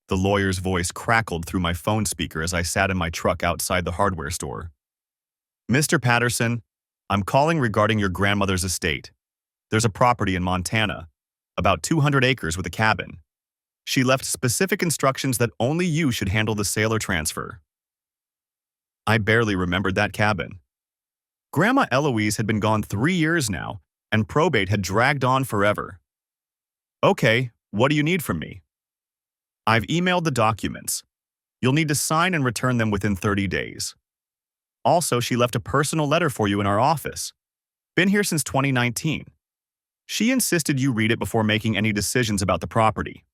The lawyer's voice crackled through my phone speaker as I sat in my truck outside the hardware store. Mr. Patterson, I'm calling regarding your grandmother's estate. There's a property in Montana, about 200 acres with a cabin. She left specific instructions that only you should handle the sale or transfer. I barely remembered that cabin. Grandma Eloise had been gone 3 years now, and probate had dragged on forever. Okay, what do you need from me? I've emailed the documents. You'll need to sign and return them within 30 days. Also, she left a personal letter for you in our office. Been here since 2019. She insisted you read it before making any decisions about the property.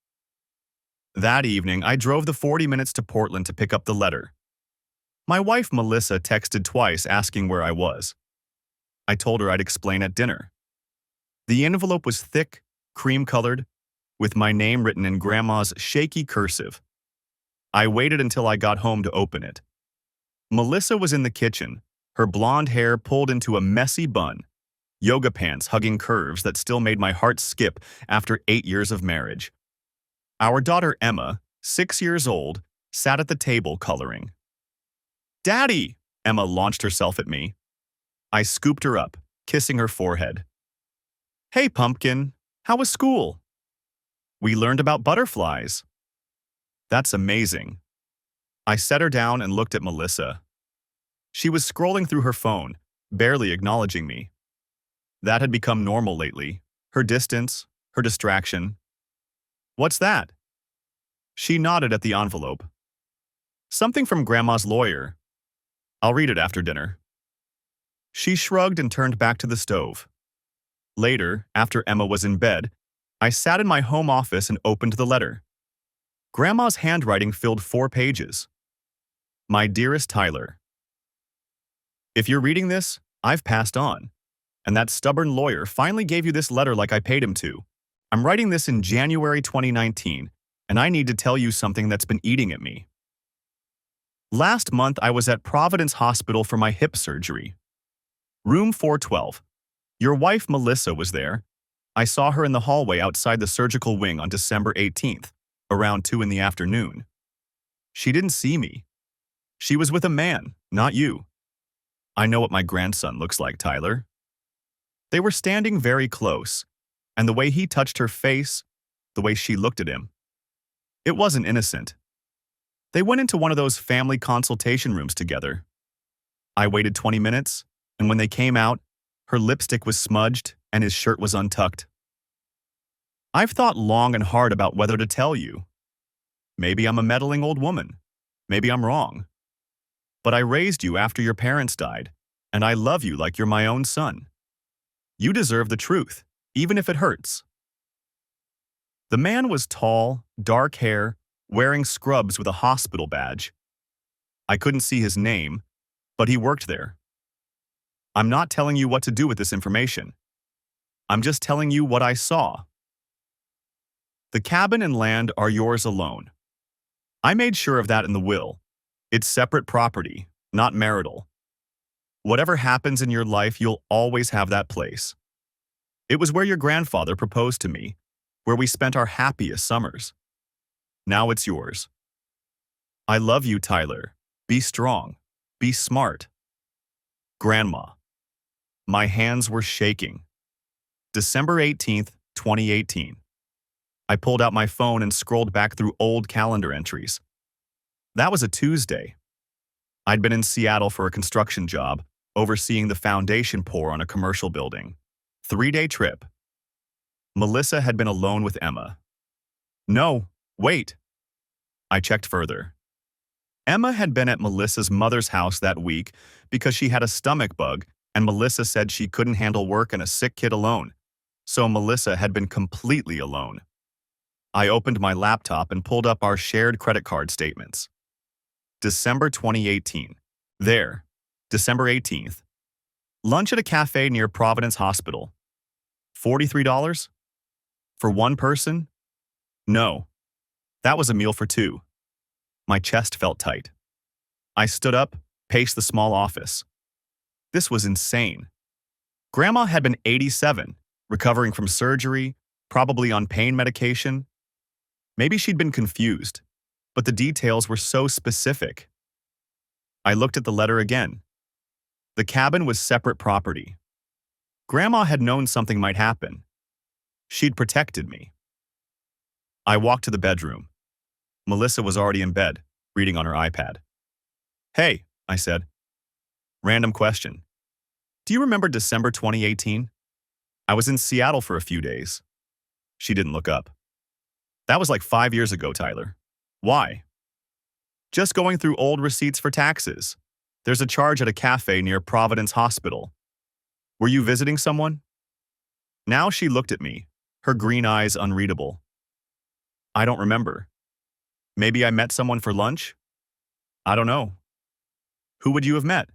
That evening, I drove the 40 minutes to Portland to pick up the letter. My wife, Melissa, texted twice asking where I was. I told her I'd explain at dinner. The envelope was thick, cream-colored, with my name written in Grandma's shaky cursive. I waited until I got home to open it. Melissa was in the kitchen, her blonde hair pulled into a messy bun, yoga pants hugging curves that still made my heart skip after 8 years of marriage. Our daughter Emma, 6 years old, sat at the table coloring. "Daddy!" Emma launched herself at me. I scooped her up, kissing her forehead. "Hey, Pumpkin, how was school?" "We learned about butterflies." "That's amazing." I set her down and looked at Melissa. She was scrolling through her phone, barely acknowledging me. That had become normal lately. Her distance, her distraction. "What's that?" She nodded at the envelope. "Something from Grandma's lawyer. I'll read it after dinner." She shrugged and turned back to the stove. Later, after Emma was in bed, I sat in my home office and opened the letter. Grandma's handwriting filled 4 pages. My dearest Tyler, if you're reading this, I've passed on, and that stubborn lawyer finally gave you this letter like I paid him to. I'm writing this in January 2019, and I need to tell you something that's been eating at me. Last month, I was at Providence Hospital for my hip surgery. Room 412. Your wife, Melissa, was there. I saw her in the hallway outside the surgical wing on December 18th, around 2 in the afternoon. She didn't see me. She was with a man, not you. I know what my grandson looks like, Tyler. They were standing very close, and the way he touched her face, the way she looked at him, it wasn't innocent. They went into one of those family consultation rooms together. I waited 20 minutes, and when they came out, her lipstick was smudged and his shirt was untucked. I've thought long and hard about whether to tell you. Maybe I'm a meddling old woman. Maybe I'm wrong. But I raised you after your parents died, and I love you like you're my own son. You deserve the truth, even if it hurts. The man was tall, dark hair, wearing scrubs with a hospital badge. I couldn't see his name, but he worked there. I'm not telling you what to do with this information. I'm just telling you what I saw. The cabin and land are yours alone. I made sure of that in the will. It's separate property, not marital. Whatever happens in your life, you'll always have that place. It was where your grandfather proposed to me, where we spent our happiest summers. Now it's yours. I love you, Tyler. Be strong. Be smart. Grandma. My hands were shaking. December 18th, 2018. I pulled out my phone and scrolled back through old calendar entries. That was a Tuesday. I'd been in Seattle for a construction job, overseeing the foundation pour on a commercial building. 3-day trip. Melissa had been alone with Emma. No, wait. I checked further. Emma had been at Melissa's mother's house that week because she had a stomach bug, and Melissa said she couldn't handle work and a sick kid alone. So Melissa had been completely alone. I opened my laptop and pulled up our shared credit card statements. December 2018. There, December 18th. Lunch at a cafe near Providence Hospital. $43? For one person? No. That was a meal for 2. My chest felt tight. I stood up, paced the small office. This was insane. Grandma had been 87, recovering from surgery, probably on pain medication. Maybe she'd been confused. but the details were so specific. I looked at the letter again. The cabin was separate property. Grandma had known something might happen. She'd protected me. I walked to the bedroom. Melissa was already in bed, reading on her iPad. "Hey," I said. Random question. "Do you remember December 2018? I was in Seattle for a few days." She didn't look up. "That was like 5 years ago, Tyler." "Why?" "Just going through old receipts for taxes. There's a charge at a cafe near Providence Hospital. Were you visiting someone?" Now she looked at me, her green eyes unreadable. "I don't remember. Maybe I met someone for lunch? I don't know." "Who would you have met?"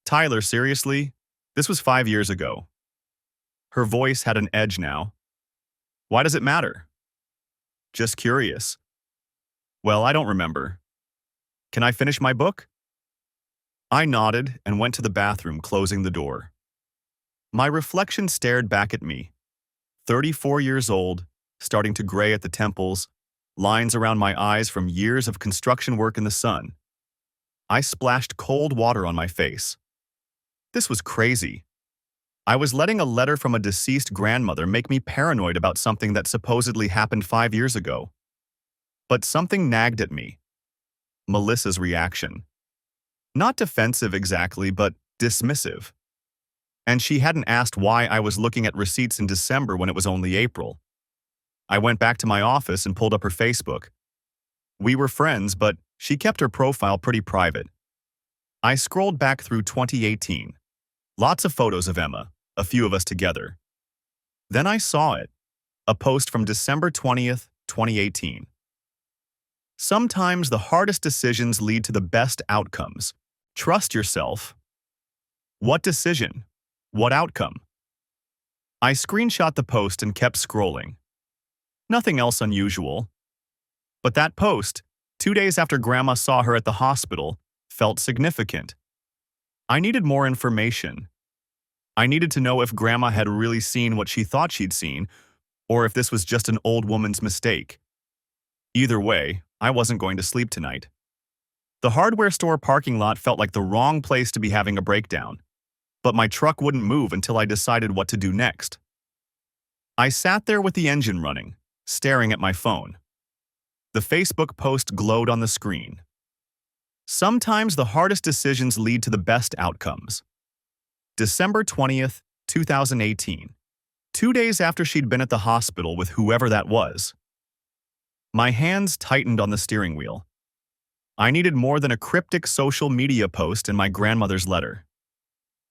"Tyler, seriously? This was 5 years ago." Her voice had an edge now. "Why does it matter?" "Just curious." "Well, I don't remember. Can I finish my book?" I nodded and went to the bathroom, closing the door. My reflection stared back at me. 34 years old, starting to gray at the temples, lines around my eyes from years of construction work in the sun. I splashed cold water on my face. This was crazy. I was letting a letter from a deceased grandmother make me paranoid about something that supposedly happened 5 years ago. But something nagged at me. Melissa's reaction. Not defensive exactly, but dismissive. And she hadn't asked why I was looking at receipts in December when it was only April. I went back to my office and pulled up her Facebook. We were friends, but she kept her profile pretty private. I scrolled back through 2018. Lots of photos of Emma, a few of us together. Then I saw it, a post from December 20th, 2018. "Sometimes the hardest decisions lead to the best outcomes. Trust yourself." What decision? What outcome? I screenshot the post and kept scrolling. Nothing else unusual. But that post, 2 days after Grandma saw her at the hospital, felt significant. I needed more information. I needed to know if Grandma had really seen what she thought she'd seen, or if this was just an old woman's mistake. Either way, I wasn't going to sleep tonight. The hardware store parking lot felt like the wrong place to be having a breakdown, but my truck wouldn't move until I decided what to do next. I sat there with the engine running, staring at my phone. The Facebook post glowed on the screen. "Sometimes the hardest decisions lead to the best outcomes." December 20th, 2018. 2 days after she'd been at the hospital with whoever that was. My hands tightened on the steering wheel. I needed more than a cryptic social media post in my grandmother's letter.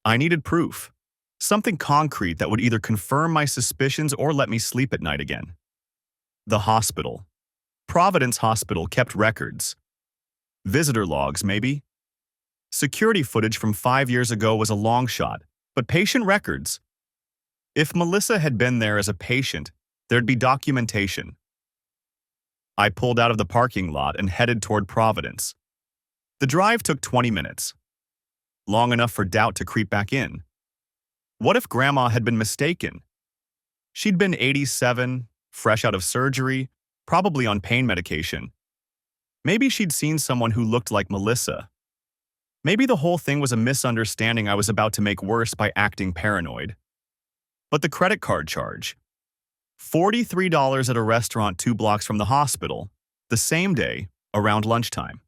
I needed proof. Something concrete that would either confirm my suspicions or let me sleep at night again. The hospital. Providence Hospital kept records. Visitor logs, maybe? Security footage from 5 years ago was a long shot, but patient records. If Melissa had been there as a patient, there'd be documentation. I pulled out of the parking lot and headed toward Providence. The drive took 20 minutes. Long enough for doubt to creep back in. What if Grandma had been mistaken? She'd been 87, fresh out of surgery, probably on pain medication. Maybe she'd seen someone who looked like Melissa. Maybe the whole thing was a misunderstanding I was about to make worse by acting paranoid. But the credit card charge. $43 at a restaurant 2 blocks from the hospital, the same day, around lunchtime.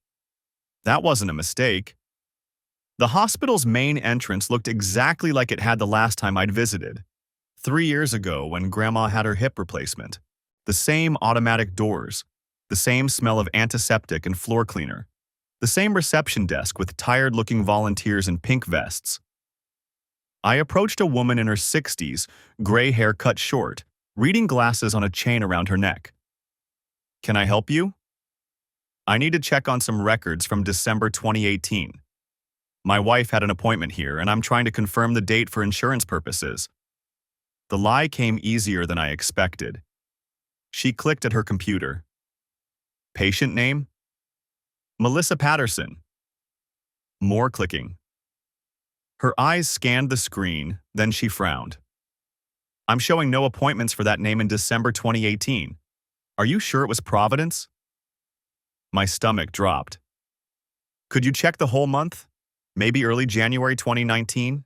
That wasn't a mistake. The hospital's main entrance looked exactly like it had the last time I'd visited, 3 years ago when Grandma had her hip replacement. The same automatic doors, the same smell of antiseptic and floor cleaner, the same reception desk with tired-looking volunteers in pink vests. I approached a woman in her 60s, gray hair cut short, reading glasses on a chain around her neck. "Can I help you?" "I need to check on some records from December 2018. My wife had an appointment here, and I'm trying to confirm the date for insurance purposes." The lie came easier than I expected. She clicked at her computer. "Patient name?" "Melissa Patterson." More clicking. Her eyes scanned the screen, then she frowned. "I'm showing no appointments for that name in December 2018. Are you sure it was Providence?" My stomach dropped. Could you check the whole month? Maybe early January 2019?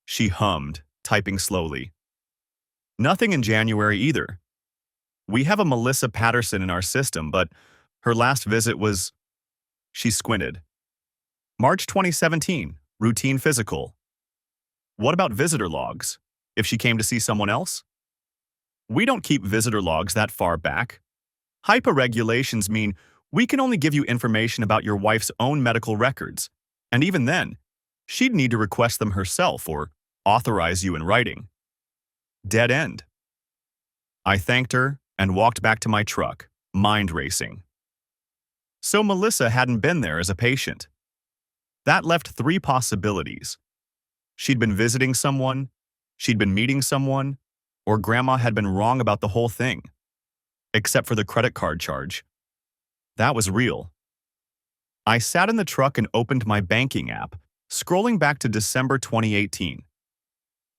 She hummed, typing slowly. Nothing in January either. We have a Melissa Patterson in our system, but her last visit was… She squinted. March 2017, routine physical. What about visitor logs? If she came to see someone else? We don't keep visitor logs that far back. HIPAA regulations mean we can only give you information about your wife's own medical records, and even then, she'd need to request them herself or authorize you in writing. Dead end. I thanked her and walked back to my truck, mind racing. So Melissa hadn't been there as a patient. That left three possibilities. She'd been visiting someone, she'd been meeting someone, or Grandma had been wrong about the whole thing. Except for the credit card charge. That was real. I sat in the truck and opened my banking app, scrolling back to December 2018.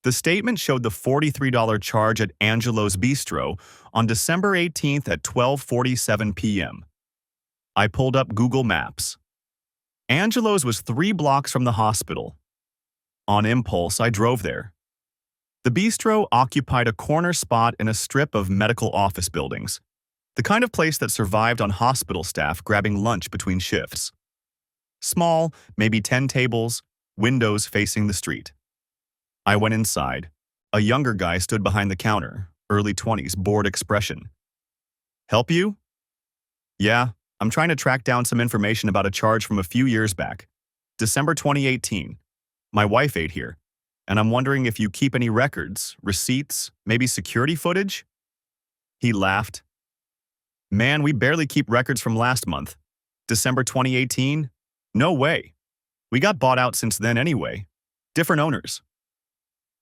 The statement showed the $43 charge at Angelo's Bistro on December 18th at 12:47 p.m. I pulled up Google Maps. Angelo's was 3 blocks from the hospital. On impulse, I drove there. The bistro occupied a corner spot in a strip of medical office buildings, the kind of place that survived on hospital staff grabbing lunch between shifts. Small, maybe 10 tables, windows facing the street. I went inside. A younger guy stood behind the counter, early 20s, bored expression. Help you? Yeah, I'm trying to track down some information about a charge from a few years back. December 2018. My wife ate here, and I'm wondering if you keep any records, receipts, maybe security footage? He laughed. Man, we barely keep records from last month. December 2018? No way. We got bought out since then anyway. Different owners.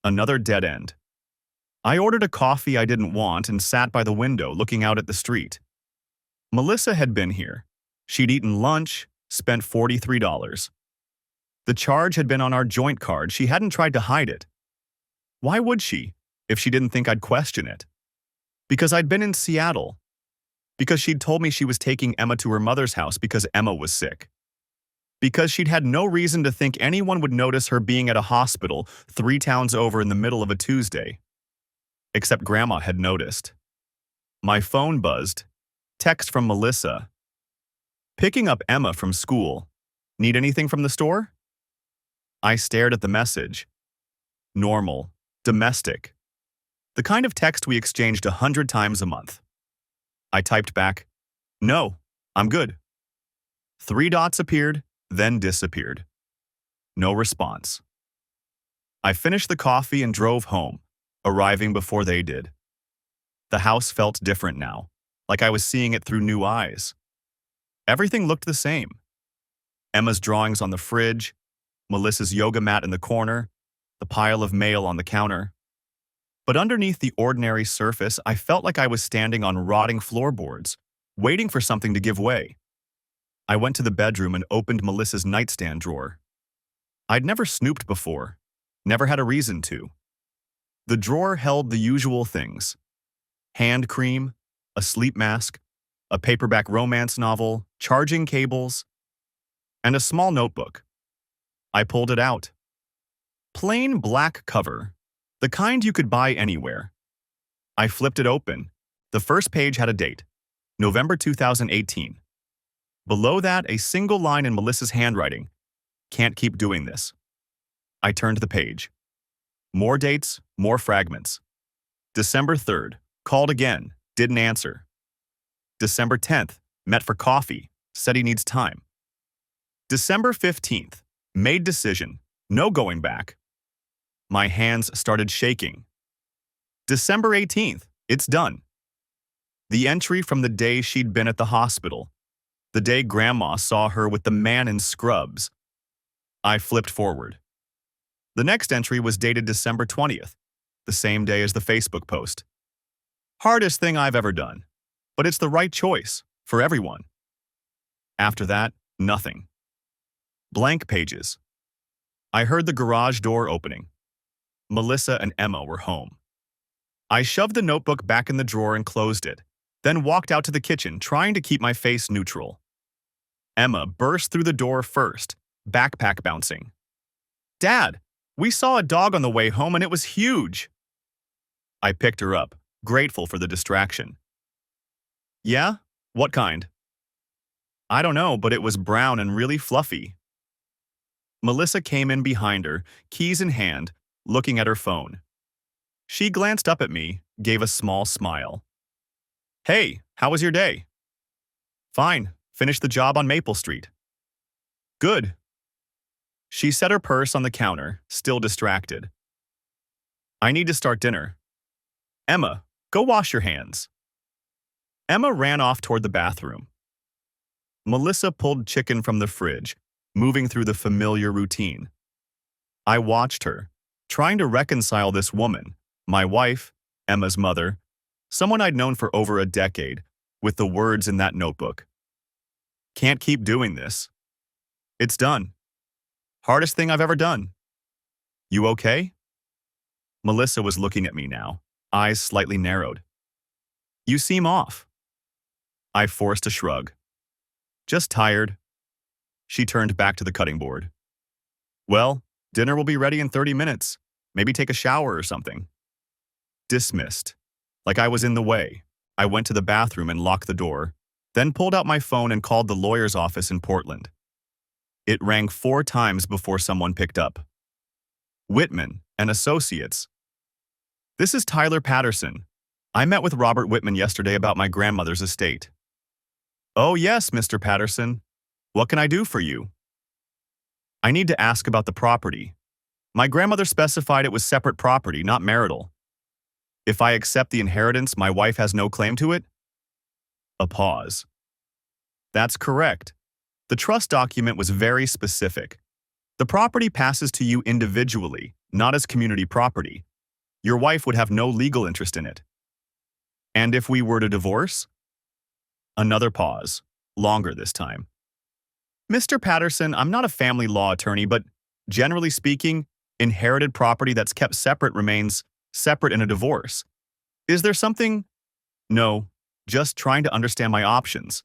Another dead end. I ordered a coffee I didn't want and sat by the window looking out at the street. Melissa had been here. She'd eaten lunch, spent $43. The charge had been on our joint card. She hadn't tried to hide it. Why would she, if she didn't think I'd question it? Because I'd been in Seattle. Because she'd told me she was taking Emma to her mother's house because Emma was sick. Because she'd had no reason to think anyone would notice her being at a hospital 3 towns over in the middle of a Tuesday. Except Grandma had noticed. My phone buzzed. Text from Melissa. Picking up Emma from school. Need anything from the store? I stared at the message. Normal. Domestic. The kind of text we exchanged 100 times a month. I typed back, no, I'm good. 3 dots appeared, then disappeared. No response. I finished the coffee and drove home, arriving before they did. The house felt different now, like I was seeing it through new eyes. Everything looked the same. Emma's drawings on the fridge, Melissa's yoga mat in the corner, the pile of mail on the counter. But underneath the ordinary surface, I felt like I was standing on rotting floorboards, waiting for something to give way. I went to the bedroom and opened Melissa's nightstand drawer. I'd never snooped before, never had a reason to. The drawer held the usual things: hand cream, a sleep mask, a paperback romance novel, charging cables, and a small notebook. I pulled it out. Plain black cover, the kind you could buy anywhere. I flipped it open. The first page had a date, November 2018. Below that, a single line in Melissa's handwriting. Can't keep doing this. I turned the page. More dates, more fragments. December 3rd, called again, didn't answer. December 10th, met for coffee, said he needs time. December 15th, made decision, no going back. My hands started shaking. December 18th, it's done. The entry from the day she'd been at the hospital, the day Grandma saw her with the man in scrubs. I flipped forward. The next entry was dated December 20th, the same day as the Facebook post. Hardest thing I've ever done, but it's the right choice for everyone. After that, nothing. Blank pages. I heard the garage door opening. Melissa and Emma were home. I shoved the notebook back in the drawer and closed it, then walked out to the kitchen, trying to keep my face neutral. Emma burst through the door first, backpack bouncing. Dad, we saw a dog on the way home and it was huge. I picked her up, grateful for the distraction. Yeah? What kind? I don't know, but it was brown and really fluffy. Melissa came in behind her, keys in hand, looking at her phone. She glanced up at me, gave a small smile. Hey, how was your day? Fine, finished the job on Maple Street. Good. She set her purse on the counter, still distracted. I need to start dinner. Emma, go wash your hands. Emma ran off toward the bathroom. Melissa pulled chicken from the fridge, moving through the familiar routine. I watched her, trying to reconcile this woman, my wife, Emma's mother, someone I'd known for over a decade, with the words in that notebook. Can't keep doing this. It's done. Hardest thing I've ever done. You okay? Melissa was looking at me now, eyes slightly narrowed. You seem off. I forced a shrug. Just tired. She turned back to the cutting board. Well, dinner will be ready in 30 minutes. Maybe take a shower or something. Dismissed. Like I was in the way. I went to the bathroom and locked the door, then pulled out my phone and called the lawyer's office in Portland. It rang 4 times before someone picked up. Whitman and Associates. This is Tyler Patterson. I met with Robert Whitman yesterday about my grandmother's estate. Oh yes, Mr. Patterson. What can I do for you? I need to ask about the property. My grandmother specified it was separate property, not marital. If I accept the inheritance, my wife has no claim to it? A pause. That's correct. The trust document was very specific. The property passes to you individually, not as community property. Your wife would have no legal interest in it. And if we were to divorce? Another pause, longer this time. Mr. Patterson, I'm not a family law attorney, but generally speaking, inherited property that's kept separate remains separate in a divorce. Is there something? No, just trying to understand my options.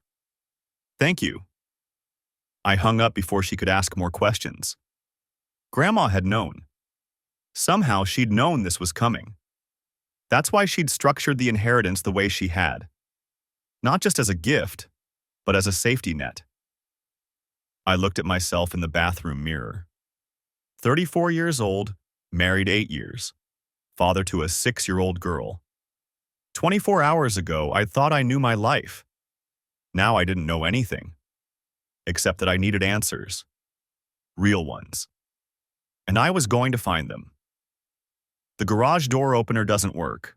Thank you. I hung up before she could ask more questions. Grandma had known. Somehow she'd known this was coming. That's why she'd structured the inheritance the way she had. Not just as a gift, but as a safety net. I looked at myself in the bathroom mirror. 34 years old, married 8 years, father to a 6-year-old girl. 24 hours ago, I thought I knew my life. Now I didn't know anything, except that I needed answers. Real ones. And I was going to find them. The garage door opener doesn't work.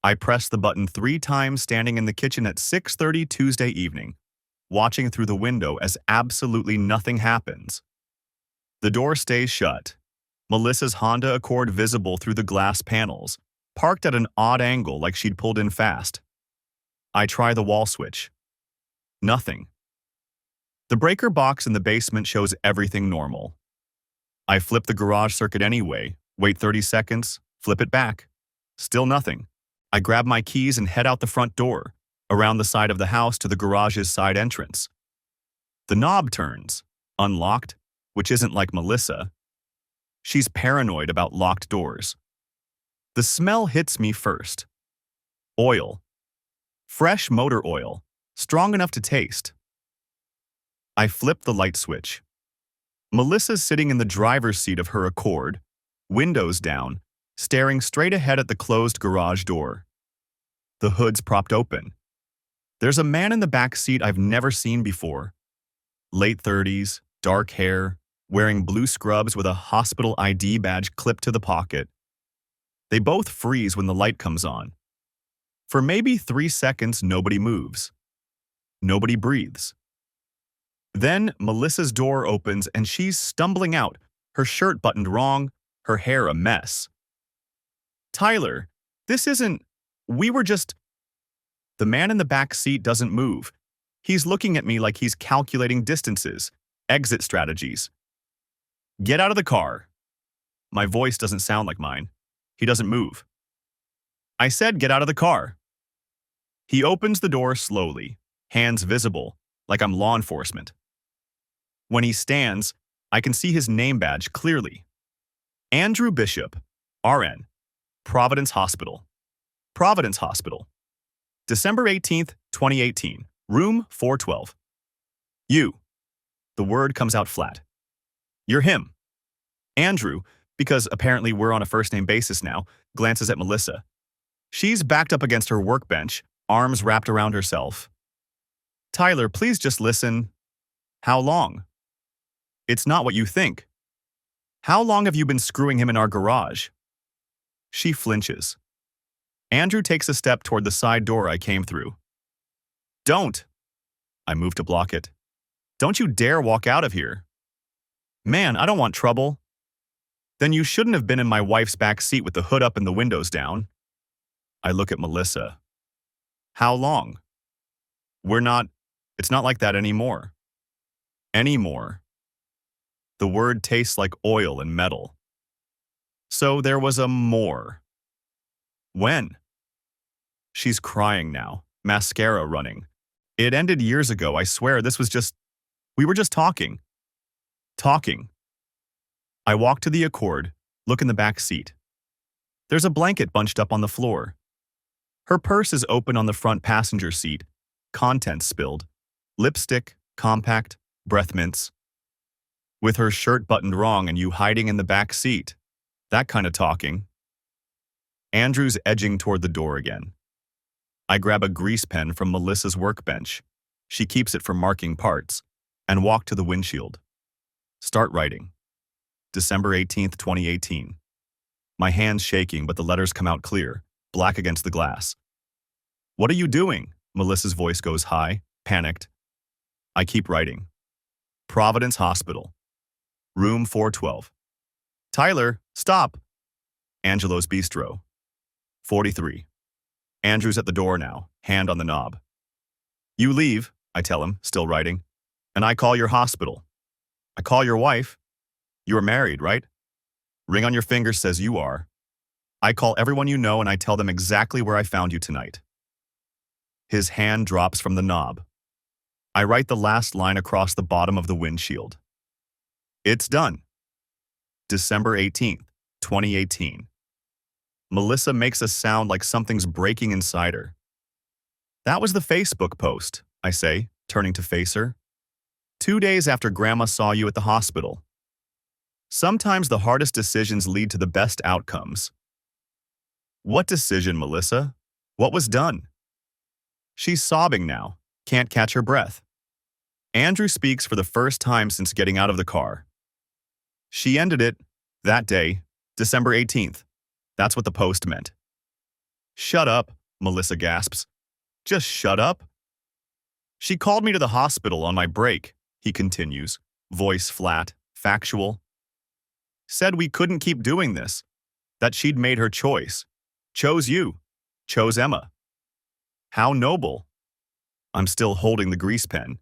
I pressed the button 3 times standing in the kitchen at 6:30 Tuesday evening, watching through the window as absolutely nothing happens. The door stays shut. Melissa's Honda Accord visible through the glass panels, parked at an odd angle like she'd pulled in fast. I try the wall switch. Nothing. The breaker box in the basement shows everything normal. I flip the garage circuit anyway, wait 30 seconds, flip it back. Still nothing. I grab my keys and head out the front door, around the side of the house to the garage's side entrance. The knob turns, unlocked, which isn't like Melissa. She's paranoid about locked doors. The smell hits me first. Oil. Fresh motor oil, strong enough to taste. I flip the light switch. Melissa's sitting in the driver's seat of her Accord, windows down, staring straight ahead at the closed garage door. The hood's propped open. There's a man in the back seat I've never seen before. Late 30s, dark hair, wearing blue scrubs with a hospital ID badge clipped to the pocket. They both freeze when the light comes on. For maybe 3 seconds, nobody moves. Nobody breathes. Then Melissa's door opens and she's stumbling out, her shirt buttoned wrong, her hair a mess. Tyler, this isn't... We were just... The man in the back seat doesn't move. He's looking at me like he's calculating distances, exit strategies. Get out of the car. My voice doesn't sound like mine. He doesn't move. I said get out of the car. He opens the door slowly, hands visible, like I'm law enforcement. When he stands, I can see his name badge clearly. Andrew Bishop, RN, Providence Hospital. Providence Hospital. December 18th, 2018, room 412. You. The word comes out flat. You're him. Andrew, because apparently we're on a first-name basis now, glances at Melissa. She's backed up against her workbench, arms wrapped around herself. Tyler, please just listen. How long? It's not what you think. How long have you been screwing him in our garage? She flinches. Andrew takes a step toward the side door I came through. Don't. I move to block it. Don't you dare walk out of here. Man, I don't want trouble. Then you shouldn't have been in my wife's back seat with the hood up and the windows down. I look at Melissa. How long? It's not like that anymore. Anymore. The word tastes like oil and metal. So there was a more. When? She's crying now, mascara running. It ended years ago, I swear. We were just talking. Talking. I walk to the Accord, look in the back seat. There's a blanket bunched up on the floor. Her purse is open on the front passenger seat, contents spilled. Lipstick, compact, breath mints. With her shirt buttoned wrong and you hiding in the back seat. That kind of talking. Andrew's edging toward the door again. I grab a grease pen from Melissa's workbench. She keeps it for marking parts, and walk to the windshield. Start writing. December 18th, 2018. My hand's shaking, but the letters come out clear, black against the glass. What are you doing? Melissa's voice goes high, panicked. I keep writing. Providence Hospital. Room 412. Tyler, stop. Angelo's Bistro. 43. Andrew's at the door now, hand on the knob. You leave, I tell him, still writing, and I call your hospital. I call your wife. You are married, right? Ring on your finger says you are. I call everyone you know and I tell them exactly where I found you tonight. His hand drops from the knob. I write the last line across the bottom of the windshield. It's done. December 18th, 2018. Melissa makes a sound like something's breaking inside her. That was the Facebook post, I say, turning to face her. 2 days after Grandma saw you at the hospital. Sometimes the hardest decisions lead to the best outcomes. What decision, Melissa? What was done? She's sobbing now, can't catch her breath. Andrew speaks for the first time since getting out of the car. She ended it, that day, December 18th. That's what the post meant. Shut up, Melissa gasps. Just shut up. She called me to the hospital on my break, he continues, voice flat, factual. Said we couldn't keep doing this, that she'd made her choice. Chose you. Chose Emma. How noble. I'm still holding the grease pen.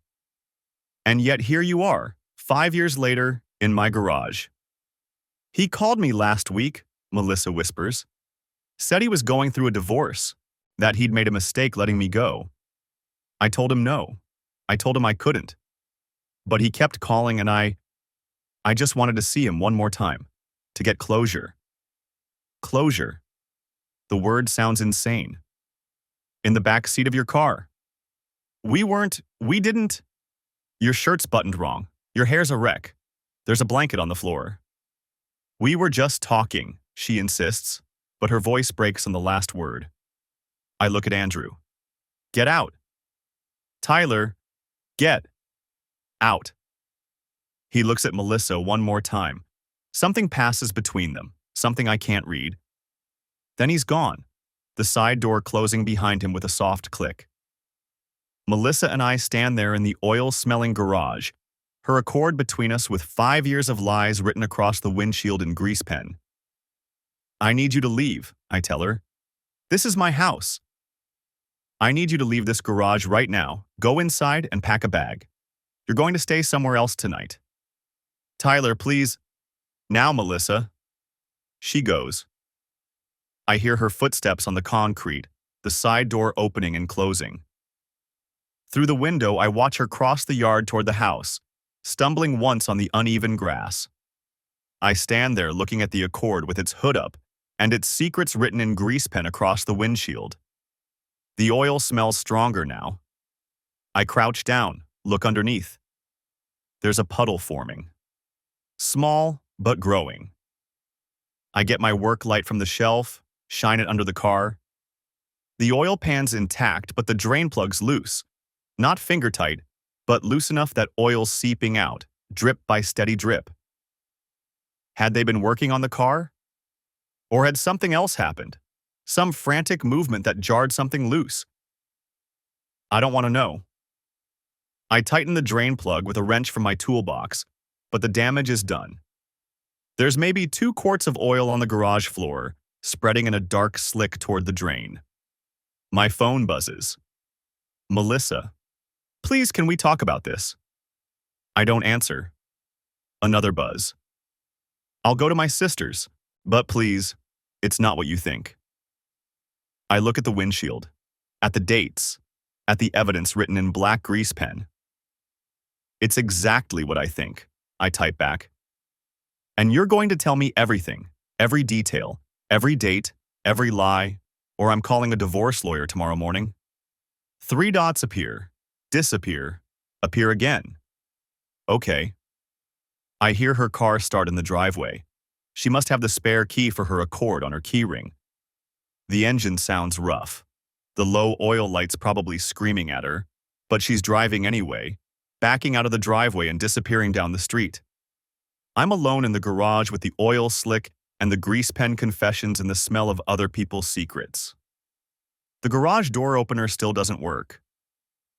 And yet here you are, 5 years later, in my garage. He called me last week, Melissa whispers. Said he was going through a divorce, that he'd made a mistake letting me go. I told him no. I told him I couldn't. But he kept calling and I just wanted to see him one more time, to get closure. Closure. The word sounds insane. In the back seat of your car. We didn't. Your shirt's buttoned wrong. Your hair's a wreck. There's a blanket on the floor. We were just talking, she insists, but her voice breaks on the last word. I look at Andrew. Get out. Tyler, get out. He looks at Melissa one more time. Something passes between them, something I can't read. Then he's gone, the side door closing behind him with a soft click. Melissa and I stand there in the oil-smelling garage, her Accord between us with 5 years of lies written across the windshield in grease pen. I need you to leave, I tell her. This is my house. I need you to leave this garage right now, go inside and pack a bag. You're going to stay somewhere else tonight. Tyler, please. Now, Melissa. She goes. I hear her footsteps on the concrete, the side door opening and closing. Through the window, I watch her cross the yard toward the house, stumbling once on the uneven grass. I stand there looking at the Accord with its hood up and its secrets written in grease pen across the windshield. The oil smells stronger now. I crouch down, look underneath. There's a puddle forming. Small, but growing. I get my work light from the shelf, shine it under the car. The oil pan's intact, but the drain plug's loose. Not finger tight, but loose enough that oil's seeping out, drip by steady drip. Had they been working on the car? Or had something else happened? Some frantic movement that jarred something loose? I don't want to know. I tighten the drain plug with a wrench from my toolbox, but the damage is done. There's maybe 2 quarts of oil on the garage floor, spreading in a dark slick toward the drain. My phone buzzes. Melissa. Please, can we talk about this? I don't answer. Another buzz. I'll go to my sister's, but please, it's not what you think. I look at the windshield, at the dates, at the evidence written in black grease pen. It's exactly what I think, I type back. And you're going to tell me everything, every detail, every date, every lie, or I'm calling a divorce lawyer tomorrow morning. 3 dots appear, disappear, appear again. Okay. I hear her car start in the driveway. She must have the spare key for her Accord on her keyring. The engine sounds rough. The low oil light's probably screaming at her, but she's driving anyway, backing out of the driveway and disappearing down the street. I'm alone in the garage with the oil slick and the grease pen confessions and the smell of other people's secrets. The garage door opener still doesn't work.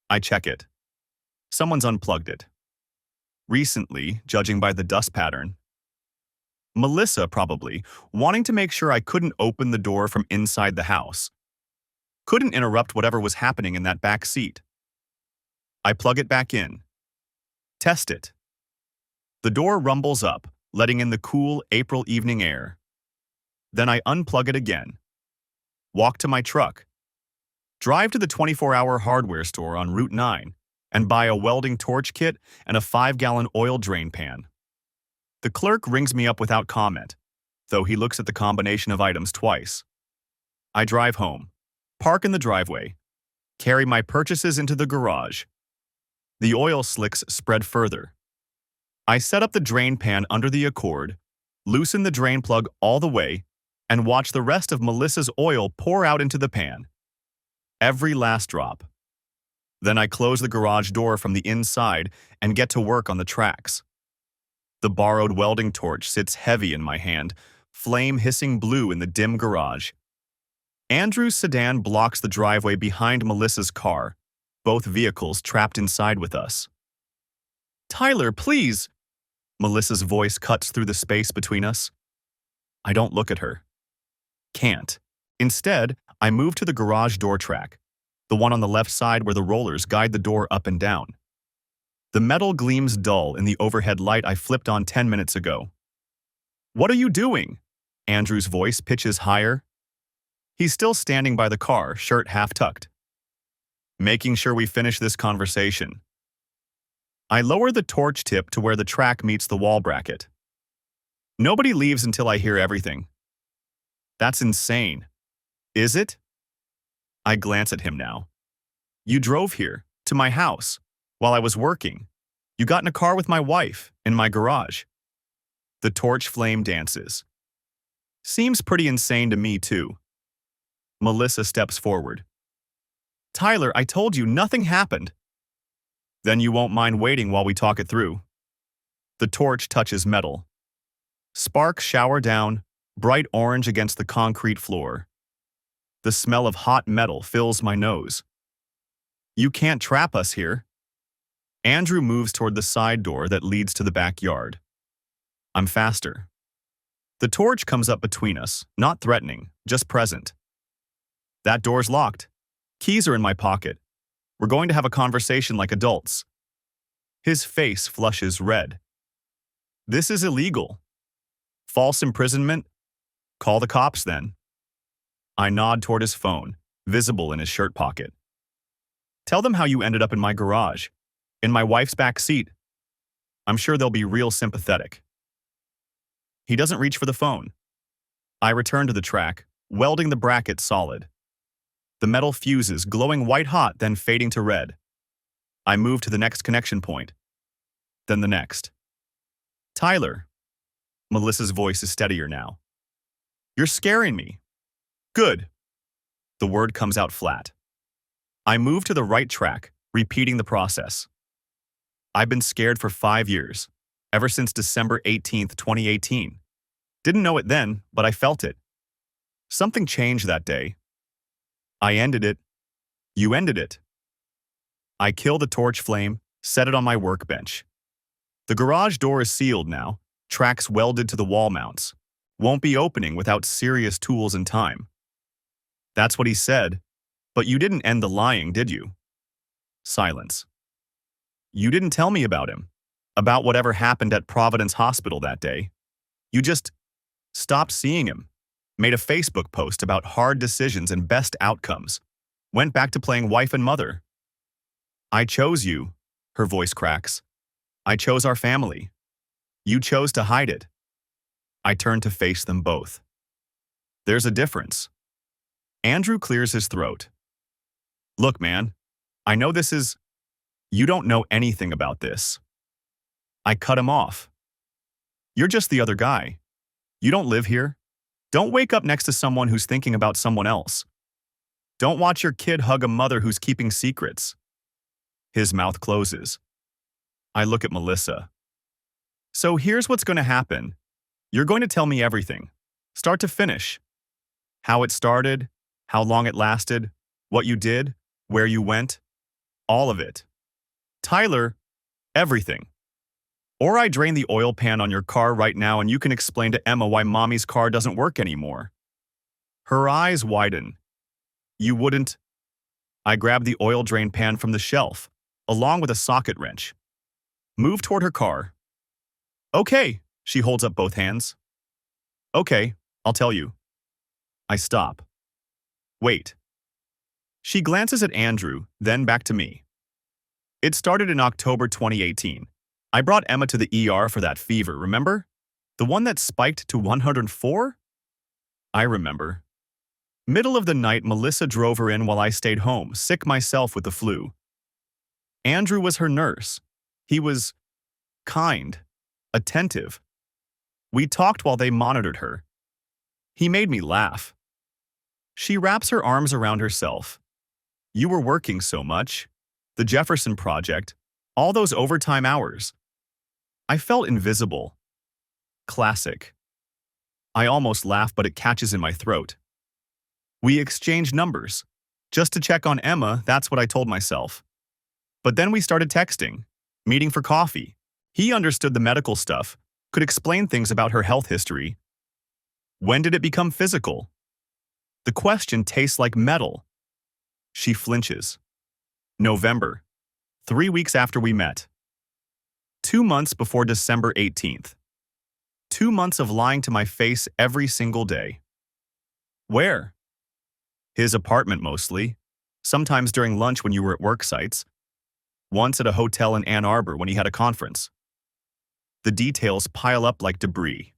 I check it. Someone's unplugged it. Recently, judging by the dust pattern. Melissa, probably, wanting to make sure I couldn't open the door from inside the house. Couldn't interrupt whatever was happening in that back seat. I plug it back in. Test it. The door rumbles up, letting in the cool April evening air. Then I unplug it again. Walk to my truck. Drive to the 24-hour hardware store on Route 9 and buy a welding torch kit and a 5-gallon oil drain pan. The clerk rings me up without comment, though he looks at the combination of items twice. I drive home, park in the driveway, carry my purchases into the garage. The oil slicks spread further. I set up the drain pan under the Accord, loosen the drain plug all the way, and watch the rest of Melissa's oil pour out into the pan. Every last drop. Then I close the garage door from the inside and get to work on the tracks. The borrowed welding torch sits heavy in my hand, flame hissing blue in the dim garage. Andrew's sedan blocks the driveway behind Melissa's car, both vehicles trapped inside with us. Tyler, please! Melissa's voice cuts through the space between us. I don't look at her. Can't. Instead, I move to the garage door track, the one on the left side where the rollers guide the door up and down. The metal gleams dull in the overhead light I flipped on 10 minutes ago. What are you doing? Andrew's voice pitches higher. He's still standing by the car, shirt half tucked. Making sure we finish this conversation. I lower the torch tip to where the track meets the wall bracket. Nobody leaves until I hear everything. That's insane. Is it? I glance at him now. You drove here, to my house, while I was working. You got in a car with my wife, in my garage. The torch flame dances. Seems pretty insane to me, too. Melissa steps forward. Tyler, I told you nothing happened. Then you won't mind waiting while we talk it through. The torch touches metal. Sparks shower down, bright orange against the concrete floor. The smell of hot metal fills my nose. You can't trap us here. Andrew moves toward the side door that leads to the backyard. I'm faster. The torch comes up between us, not threatening, just present. That door's locked. Keys are in my pocket. We're going to have a conversation like adults. His face flushes red. This is illegal. False imprisonment? Call the cops then. I nod toward his phone, visible in his shirt pocket. Tell them how you ended up in my garage, in my wife's back seat. I'm sure they'll be real sympathetic. He doesn't reach for the phone. I return to the track, welding the bracket solid. The metal fuses glowing white-hot, then fading to red. I move to the next connection point. Then the next. Tyler. Melissa's voice is steadier now. You're scaring me. Good. The word comes out flat. I move to the right track, repeating the process. I've been scared for 5 years, ever since December 18th, 2018. Didn't know it then, but I felt it. Something changed that day. I ended it. You ended it. I kill the torch flame, set it on my workbench. The garage door is sealed now, tracks welded to the wall mounts. Won't be opening without serious tools and time. That's what he said, but you didn't end the lying, did you? Silence. You didn't tell me about him, about whatever happened at Providence Hospital that day. You just stopped seeing him, made a Facebook post about hard decisions and best outcomes, went back to playing wife and mother. I chose you, her voice cracks. I chose our family. You chose to hide it. I turn to face them both. There's a difference. Andrew clears his throat. Look, man, I know this is... You don't know anything about this. I cut him off. You're just the other guy. You don't live here. Don't wake up next to someone who's thinking about someone else. Don't watch your kid hug a mother who's keeping secrets. His mouth closes. I look at Melissa. So here's what's going to happen. You're going to tell me everything, start to finish. How it started, how long it lasted, what you did, where you went, all of it. Tyler, everything. Or I drain the oil pan on your car right now and you can explain to Emma why mommy's car doesn't work anymore. Her eyes widen. You wouldn't... I grab the oil drain pan from the shelf, along with a socket wrench. Move toward her car. Okay, she holds up both hands. Okay, I'll tell you. I stop. Wait. She glances at Andrew, then back to me. It started in October 2018. I brought Emma to the ER for that fever, remember? The one that spiked to 104? I remember. Middle of the night, Melissa drove her in while I stayed home, sick myself with the flu. Andrew was her nurse. He was kind, attentive. We talked while they monitored her. He made me laugh. She wraps her arms around herself. You were working so much. The Jefferson Project, all those overtime hours. I felt invisible. Classic. I almost laugh, but it catches in my throat. We exchanged numbers. Just to check on Emma, that's what I told myself. But then we started texting, meeting for coffee. He understood the medical stuff, could explain things about her health history. When did it become physical? The question tastes like metal. She flinches. November, 3 weeks after we met. 2 months before December 18th. 2 months of lying to my face every single day. Where? His apartment mostly, sometimes during lunch when you were at work sites, once at a hotel in Ann Arbor when he had a conference. The details pile up like debris.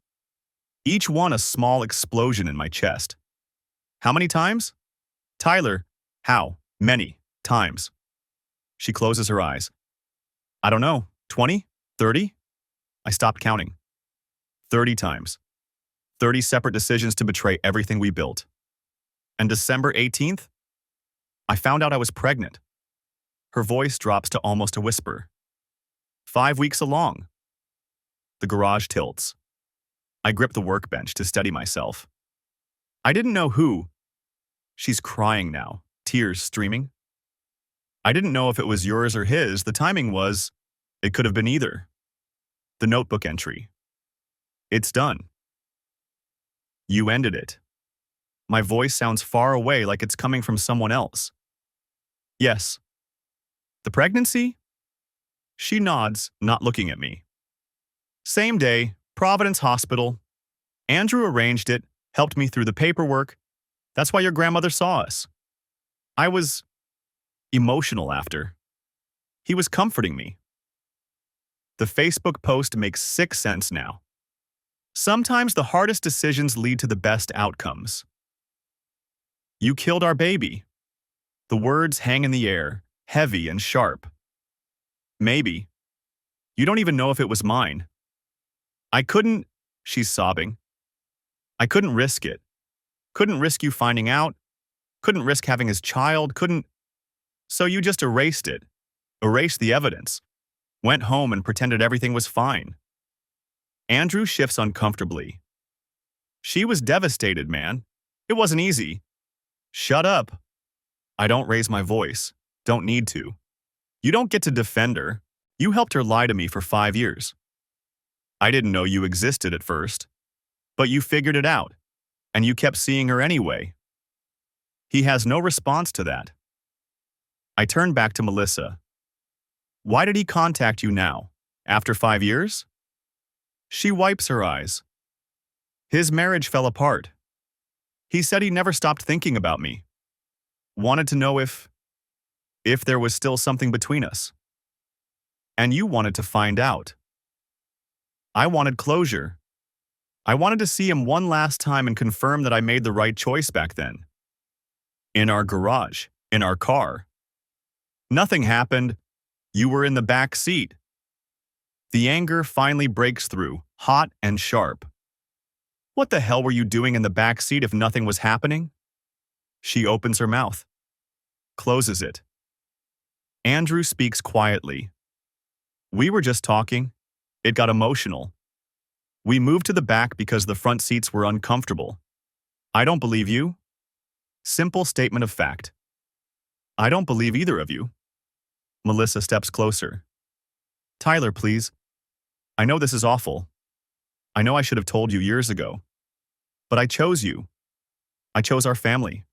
Each one a small explosion in my chest. How many times? Tyler, how many times? She closes her eyes. I don't know, 20? 30? I stopped counting. 30 times. 30 separate decisions to betray everything we built. And December 18th? I found out I was pregnant. Her voice drops to almost a whisper. 5 weeks along. The garage tilts. I grip the workbench to steady myself. I didn't know who. She's crying now, tears streaming. I didn't know if it was yours or his. The timing was, it could have been either. The notebook entry. It's done. You ended it. My voice sounds far away, like it's coming from someone else. Yes. The pregnancy? She nods, not looking at me. Same day, Providence Hospital. Andrew arranged it, helped me through the paperwork. That's why your grandmother saw us. I was Emotional laughter. He was comforting me. The Facebook post makes 6 cents now. Sometimes the hardest decisions lead to the best outcomes. You killed our baby. The words hang in the air, heavy and sharp. Maybe. You don't even know if it was mine. I couldn't, she's sobbing. I couldn't risk it. Couldn't risk you finding out. Couldn't risk having his child. Couldn't. So you just erased it. Erased the evidence. Went home and pretended everything was fine. Andrew shifts uncomfortably. She was devastated, man. It wasn't easy. Shut up. I don't raise my voice. Don't need to. You don't get to defend her. You helped her lie to me for 5 years. I didn't know you existed at first. But you figured it out. And you kept seeing her anyway. He has no response to that. I turn back to Melissa. Why did he contact you now? After 5 years? She wipes her eyes. His marriage fell apart. He said he never stopped thinking about me. Wanted to know if there was still something between us. And you wanted to find out. I wanted closure. I wanted to see him one last time and confirm that I made the right choice back then. In our garage, in our car. Nothing happened. You were in the back seat. The anger finally breaks through, hot and sharp. What the hell were you doing in the back seat if nothing was happening? She opens her mouth. Closes it. Andrew speaks quietly. We were just talking. It got emotional. We moved to the back because the front seats were uncomfortable. I don't believe you. Simple statement of fact. I don't believe either of you. Melissa steps closer. Tyler, please. I know this is awful. I know I should have told you years ago. But I chose you. I chose our family.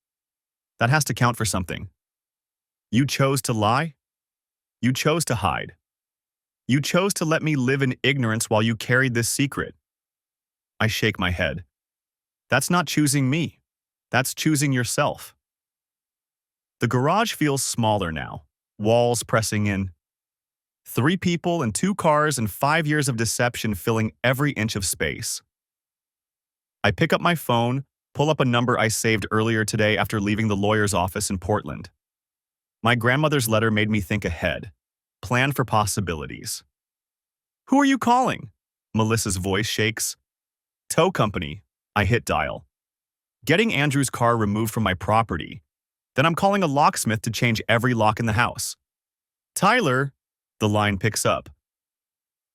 That has to count for something. You chose to lie. You chose to hide. You chose to let me live in ignorance while you carried this secret. I shake my head. That's not choosing me. That's choosing yourself. The garage feels smaller now, walls pressing in. 3 people and 2 cars and 5 years of deception filling every inch of space. I pick up my phone, pull up a number I saved earlier today after leaving the lawyer's office in Portland. My grandmother's letter made me think ahead, plan for possibilities. Who are you calling? Melissa's voice shakes. Tow company. I hit dial. Getting Andrew's car removed from my property. Then I'm calling a locksmith to change every lock in the house. Tyler, the line picks up.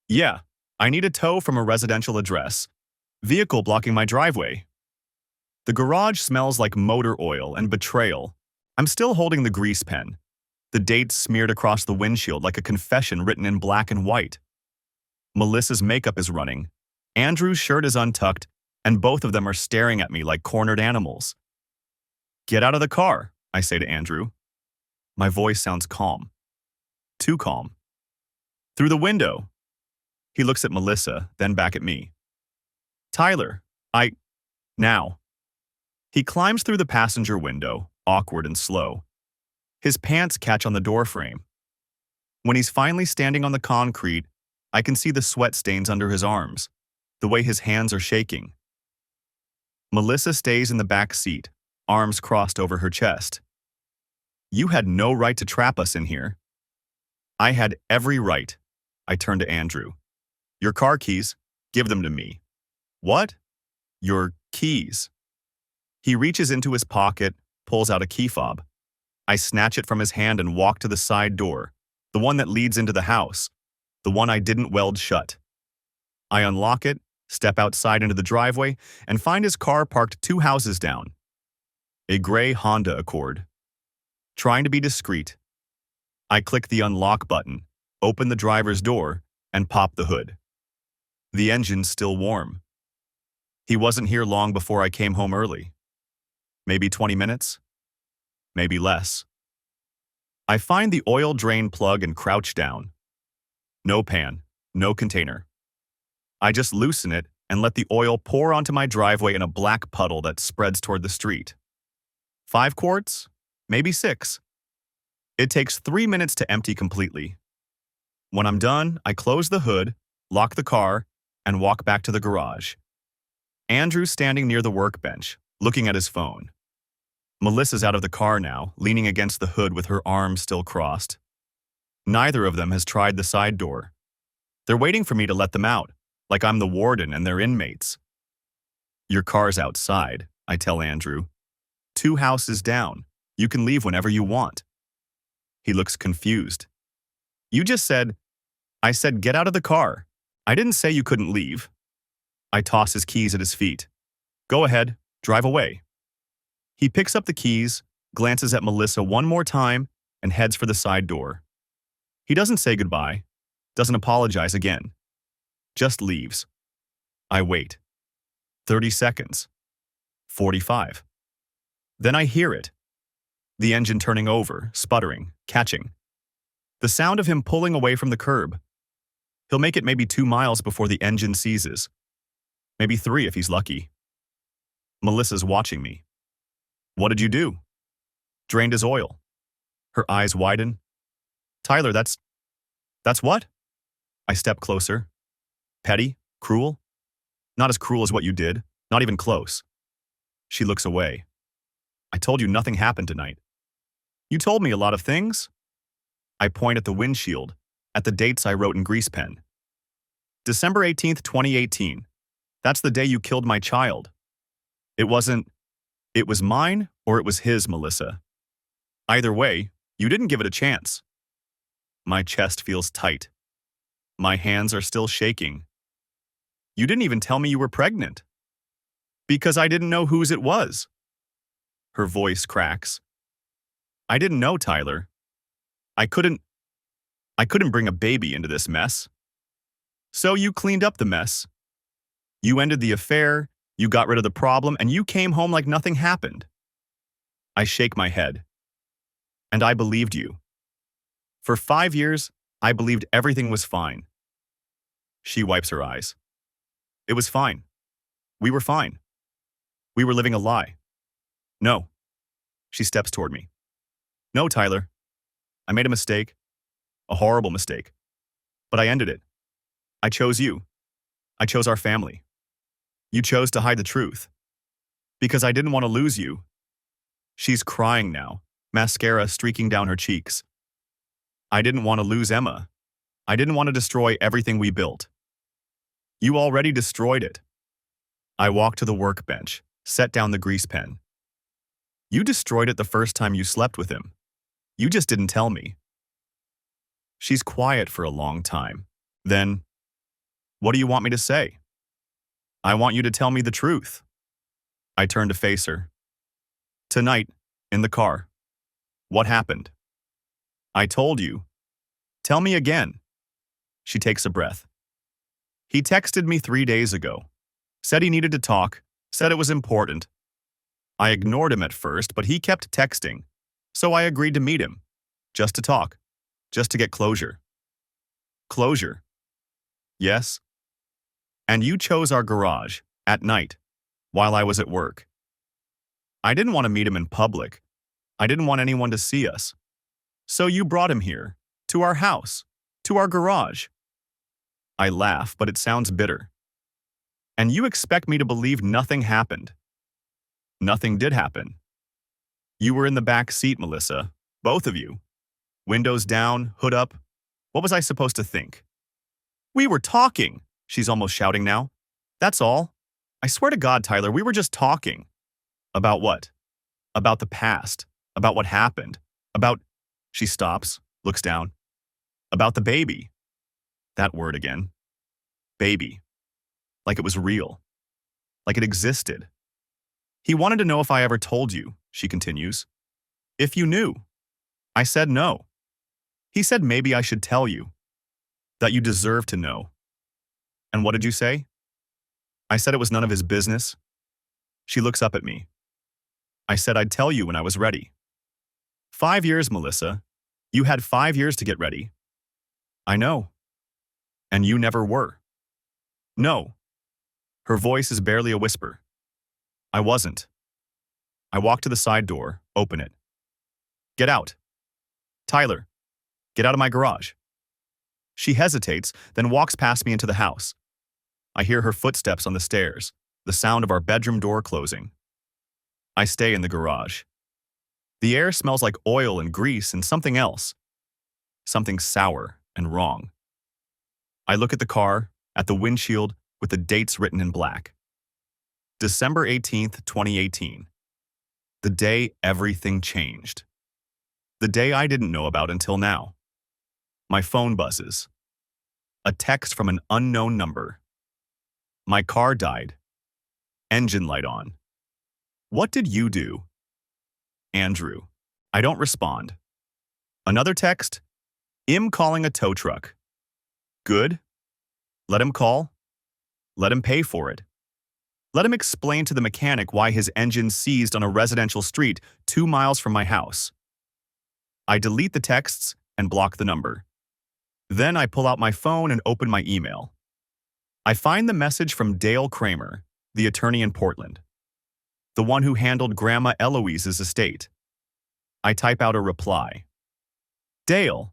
Yeah, I need a tow from a residential address. Vehicle blocking my driveway. The garage smells like motor oil and betrayal. I'm still holding the grease pen. The dates smeared across the windshield like a confession written in black and white. Melissa's makeup is running. Andrew's shirt is untucked, and both of them are staring at me like cornered animals. Get out of the car, I say to Andrew. My voice sounds calm. Too calm. Through the window. He looks at Melissa, then back at me. Tyler, now. He climbs through the passenger window, awkward and slow. His pants catch on the doorframe. When he's finally standing on the concrete, I can see the sweat stains under his arms, the way his hands are shaking. Melissa stays in the back seat, arms crossed over her chest. You had no right to trap us in here. I had every right. I turn to Andrew. Your car keys, give them to me. What? Your keys. He reaches into his pocket, pulls out a key fob. I snatch it from his hand and walk to the side door, the one that leads into the house, the one I didn't weld shut. I unlock it, step outside into the driveway, and find his car parked 2 houses down. A gray Honda Accord. Trying to be discreet, I click the unlock button, open the driver's door, and pop the hood. The engine's still warm. He wasn't here long before I came home early. Maybe 20 minutes? Maybe less. I find the oil drain plug and crouch down. No pan, no container. I just loosen it and let the oil pour onto my driveway in a black puddle that spreads toward the street. 5 quarts? Maybe 6. It takes 3 minutes to empty completely. When I'm done, I close the hood, lock the car, and walk back to the garage. Andrew's standing near the workbench, looking at his phone. Melissa's out of the car now, leaning against the hood with her arms still crossed. Neither of them has tried the side door. They're waiting for me to let them out, like I'm the warden and they're inmates. Your car's outside, I tell Andrew. 2 houses down. You can leave whenever you want. He looks confused. You just said, I said get out of the car. I didn't say you couldn't leave. I toss his keys at his feet. Go ahead, drive away. He picks up the keys, glances at Melissa one more time, and heads for the side door. He doesn't say goodbye, doesn't apologize again. Just leaves. I wait. 30 seconds. 45. Then I hear it. The engine turning over, sputtering, catching. The sound of him pulling away from the curb. He'll make it maybe 2 miles before the engine seizes. Maybe 3 if he's lucky. Melissa's watching me. What did you do? Drained his oil. Her eyes widen. Tyler, that's what? I step closer. Petty? Cruel? Not as cruel as what you did. Not even close. She looks away. I told you nothing happened tonight. You told me a lot of things. I point at the windshield, at the dates I wrote in grease pen. December 18th, 2018. That's the day you killed my child. It was mine or it was his, Melissa. Either way, you didn't give it a chance. My chest feels tight. My hands are still shaking. You didn't even tell me you were pregnant. Because I didn't know whose it was. Her voice cracks. I didn't know, Tyler. I couldn't bring a baby into this mess. So you cleaned up the mess. You ended the affair, you got rid of the problem, and you came home like nothing happened. I shake my head. And I believed you. For 5 years, I believed everything was fine. She wipes her eyes. It was fine. We were fine. We were living a lie. No. She steps toward me. No, Tyler. I made a mistake. A horrible mistake. But I ended it. I chose you. I chose our family. You chose to hide the truth. Because I didn't want to lose you. She's crying now, mascara streaking down her cheeks. I didn't want to lose Emma. I didn't want to destroy everything we built. You already destroyed it. I walked to the workbench, set down the grease pen. You destroyed it the first time you slept with him. You just didn't tell me. She's quiet for a long time. Then, what do you want me to say? I want you to tell me the truth. I turn to face her. Tonight, in the car. What happened? I told you. Tell me again. She takes a breath. He texted me 3 days ago. Said he needed to talk. Said it was important. I ignored him at first, but he kept texting. So I agreed to meet him. Just to talk. Just to get closure. Closure. Yes. And you chose our garage, at night, while I was at work. I didn't want to meet him in public. I didn't want anyone to see us. So you brought him here, to our house, to our garage. I laugh, but it sounds bitter. And you expect me to believe nothing happened. Nothing did happen. You were in the back seat, Melissa. Both of you. Windows down, hood up. What was I supposed to think? We were talking, she's almost shouting now. That's all. I swear to God, Tyler, we were just talking. About what? About the past. About what happened. About… She stops, looks down. About the baby. That word again. Baby. Like it was real. Like it existed. He wanted to know if I ever told you, she continues. If you knew. I said no. He said maybe I should tell you. That you deserve to know. And what did you say? I said it was none of his business. She looks up at me. I said I'd tell you when I was ready. 5 years, Melissa. You had 5 years to get ready. I know. And you never were. No. Her voice is barely a whisper. I wasn't. I walk to the side door, open it. Get out. Tyler, get out of my garage. She hesitates, then walks past me into the house. I hear her footsteps on the stairs, the sound of our bedroom door closing. I stay in the garage. The air smells like oil and grease and something else. Something sour and wrong. I look at the car, at the windshield, with the dates written in black. December 18th, 2018. The day everything changed. The day I didn't know about until now. My phone buzzes. A text from an unknown number. My car died. Engine light on. What did you do? Andrew. I don't respond. Another text. Im calling a tow truck. Good. Let him call. Let him pay for it. Let him explain to the mechanic why his engine seized on a residential street 2 miles from my house. I delete the texts and block the number. Then I pull out my phone and open my email. I find the message from Dale Kramer, the attorney in Portland, the one who handled Grandma Eloise's estate. I type out a reply. Dale,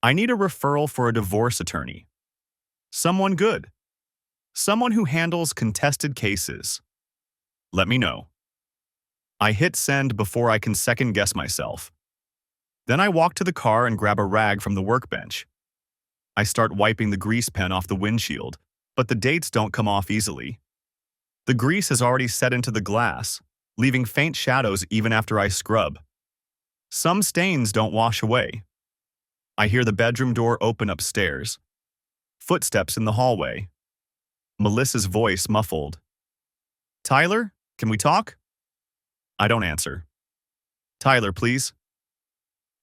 I need a referral for a divorce attorney. Someone good. Someone who handles contested cases. Let me know. I hit send before I can second-guess myself. Then I walk to the car and grab a rag from the workbench. I start wiping the grease pen off the windshield, but the dates don't come off easily. The grease has already set into the glass, leaving faint shadows even after I scrub. Some stains don't wash away. I hear the bedroom door open upstairs. Footsteps in the hallway. Melissa's voice muffled. Tyler, can we talk? I don't answer. Tyler, please.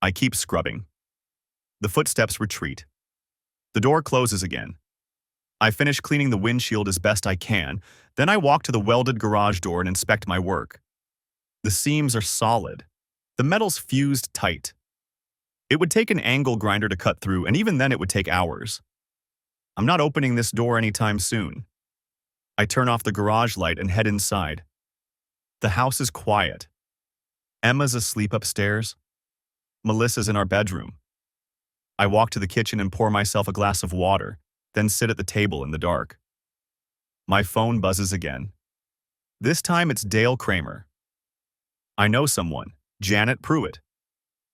I keep scrubbing. The footsteps retreat. The door closes again. I finish cleaning the windshield as best I can, then I walk to the welded garage door and inspect my work. The seams are solid. The metal's fused tight. It would take an angle grinder to cut through, and even then it would take hours. I'm not opening this door anytime soon. I turn off the garage light and head inside. The house is quiet. Emma's asleep upstairs. Melissa's in our bedroom. I walk to the kitchen and pour myself a glass of water, then sit at the table in the dark. My phone buzzes again. This time it's Dale Kramer. I know someone, Janet Pruitt,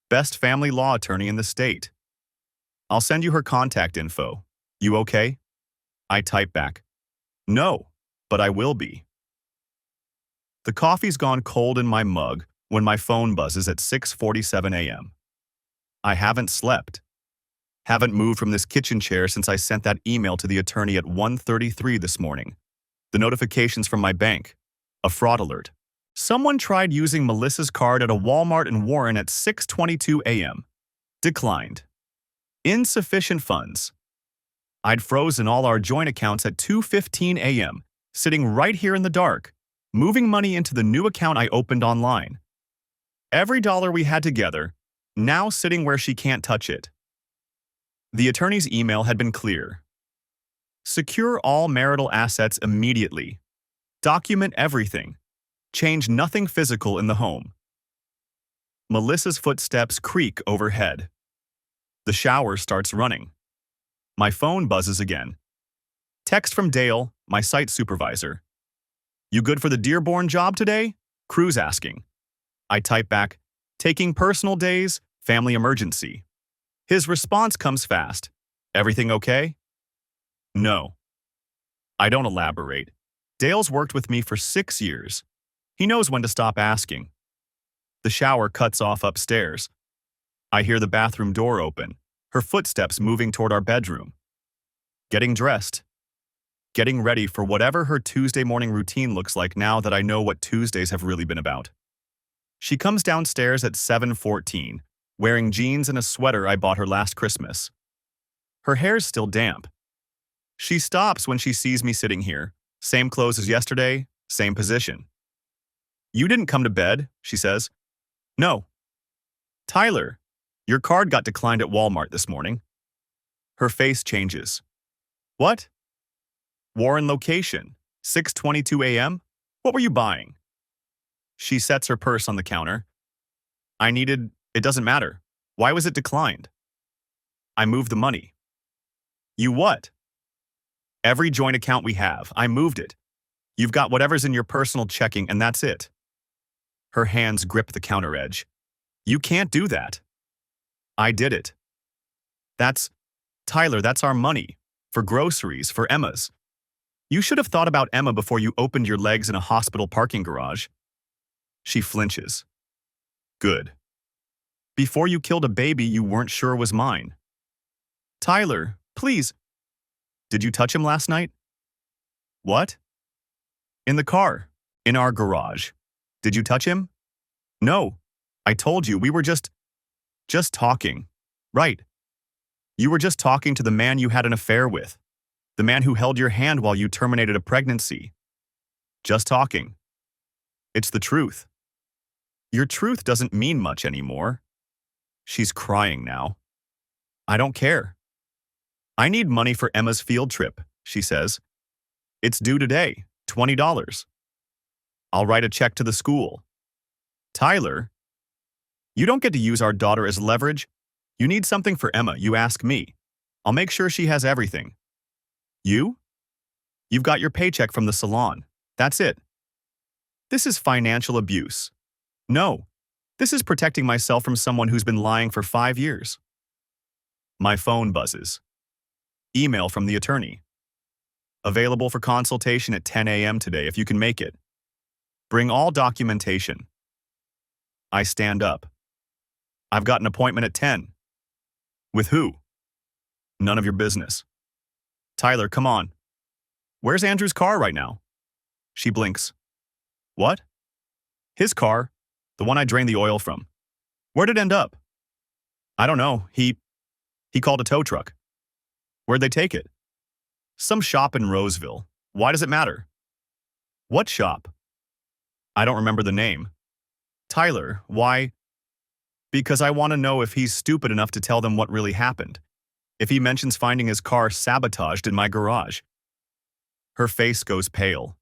best family law attorney in the state. I'll send you her contact info. You okay? I type back. No, but I will be. The coffee's gone cold in my mug when my phone buzzes at 6:47 a.m. I haven't slept. Haven't moved from this kitchen chair since I sent that email to the attorney at 1:33 this morning. The notifications from my bank. A fraud alert. Someone tried using Melissa's card at a Walmart in Warren at 6:22 a.m. Declined. Insufficient funds. I'd frozen all our joint accounts at 2:15 a.m., sitting right here in the dark, moving money into the new account I opened online. Every dollar we had together, now sitting where she can't touch it. The attorney's email had been clear. Secure all marital assets immediately. Document everything. Change nothing physical in the home. Melissa's footsteps creak overhead. The shower starts running. My phone buzzes again. Text from Dale, my site supervisor. You good for the Dearborn job today? Crew's asking. I type back, taking personal days, family emergency. His response comes fast. Everything okay? No. I don't elaborate. Dale's worked with me for 6 years. He knows when to stop asking. The shower cuts off upstairs. I hear the bathroom door open, her footsteps moving toward our bedroom. Getting dressed. Getting ready for whatever her Tuesday morning routine looks like now that I know what Tuesdays have really been about. She comes downstairs at 7:14, wearing jeans and a sweater I bought her last Christmas. Her hair's still damp. She stops when she sees me sitting here. Same clothes as yesterday, same position. You didn't come to bed, she says. No. Tyler, your card got declined at Walmart this morning. Her face changes. What? Warren location, 6:22 a.m.? What were you buying? She sets her purse on the counter. It doesn't matter. Why was it declined? I moved the money. You what? Every joint account we have, I moved it. You've got whatever's in your personal checking and that's it. Her hands grip the counter edge. You can't do that. I did it. Tyler, that's our money. For groceries, for Emma's. You should have thought about Emma before you opened your legs in a hospital parking garage. She flinches. Good. Before you killed a baby you weren't sure was mine. Tyler, please. Did you touch him last night? What? In the car. In our garage. Did you touch him? No. I told you, we were just talking. Right. You were just talking to the man you had an affair with. The man who held your hand while you terminated a pregnancy. Just talking. It's the truth. Your truth doesn't mean much anymore. She's crying now. I don't care. I need money for Emma's field trip, she says. It's due today, $20. I'll write a check to the school. Tyler, you don't get to use our daughter as leverage. You need something for Emma, you ask me. I'll make sure she has everything. You? You've got your paycheck from the salon. That's it. This is financial abuse. No, this is protecting myself from someone who's been lying for 5 years. My phone buzzes. Email from the attorney. Available for consultation at 10 a.m. today if you can make it. Bring all documentation. I stand up. I've got an appointment at 10. With who? None of your business. Tyler, come on. Where's Andrew's car right now? She blinks. What? His car, the one I drained the oil from. Where'd it end up? I don't know. He called a tow truck. Where'd they take it? Some shop in Roseville. Why does it matter? What shop? I don't remember the name. Tyler, why? Because I want to know if he's stupid enough to tell them what really happened. If he mentions finding his car sabotaged in my garage. Her face goes pale.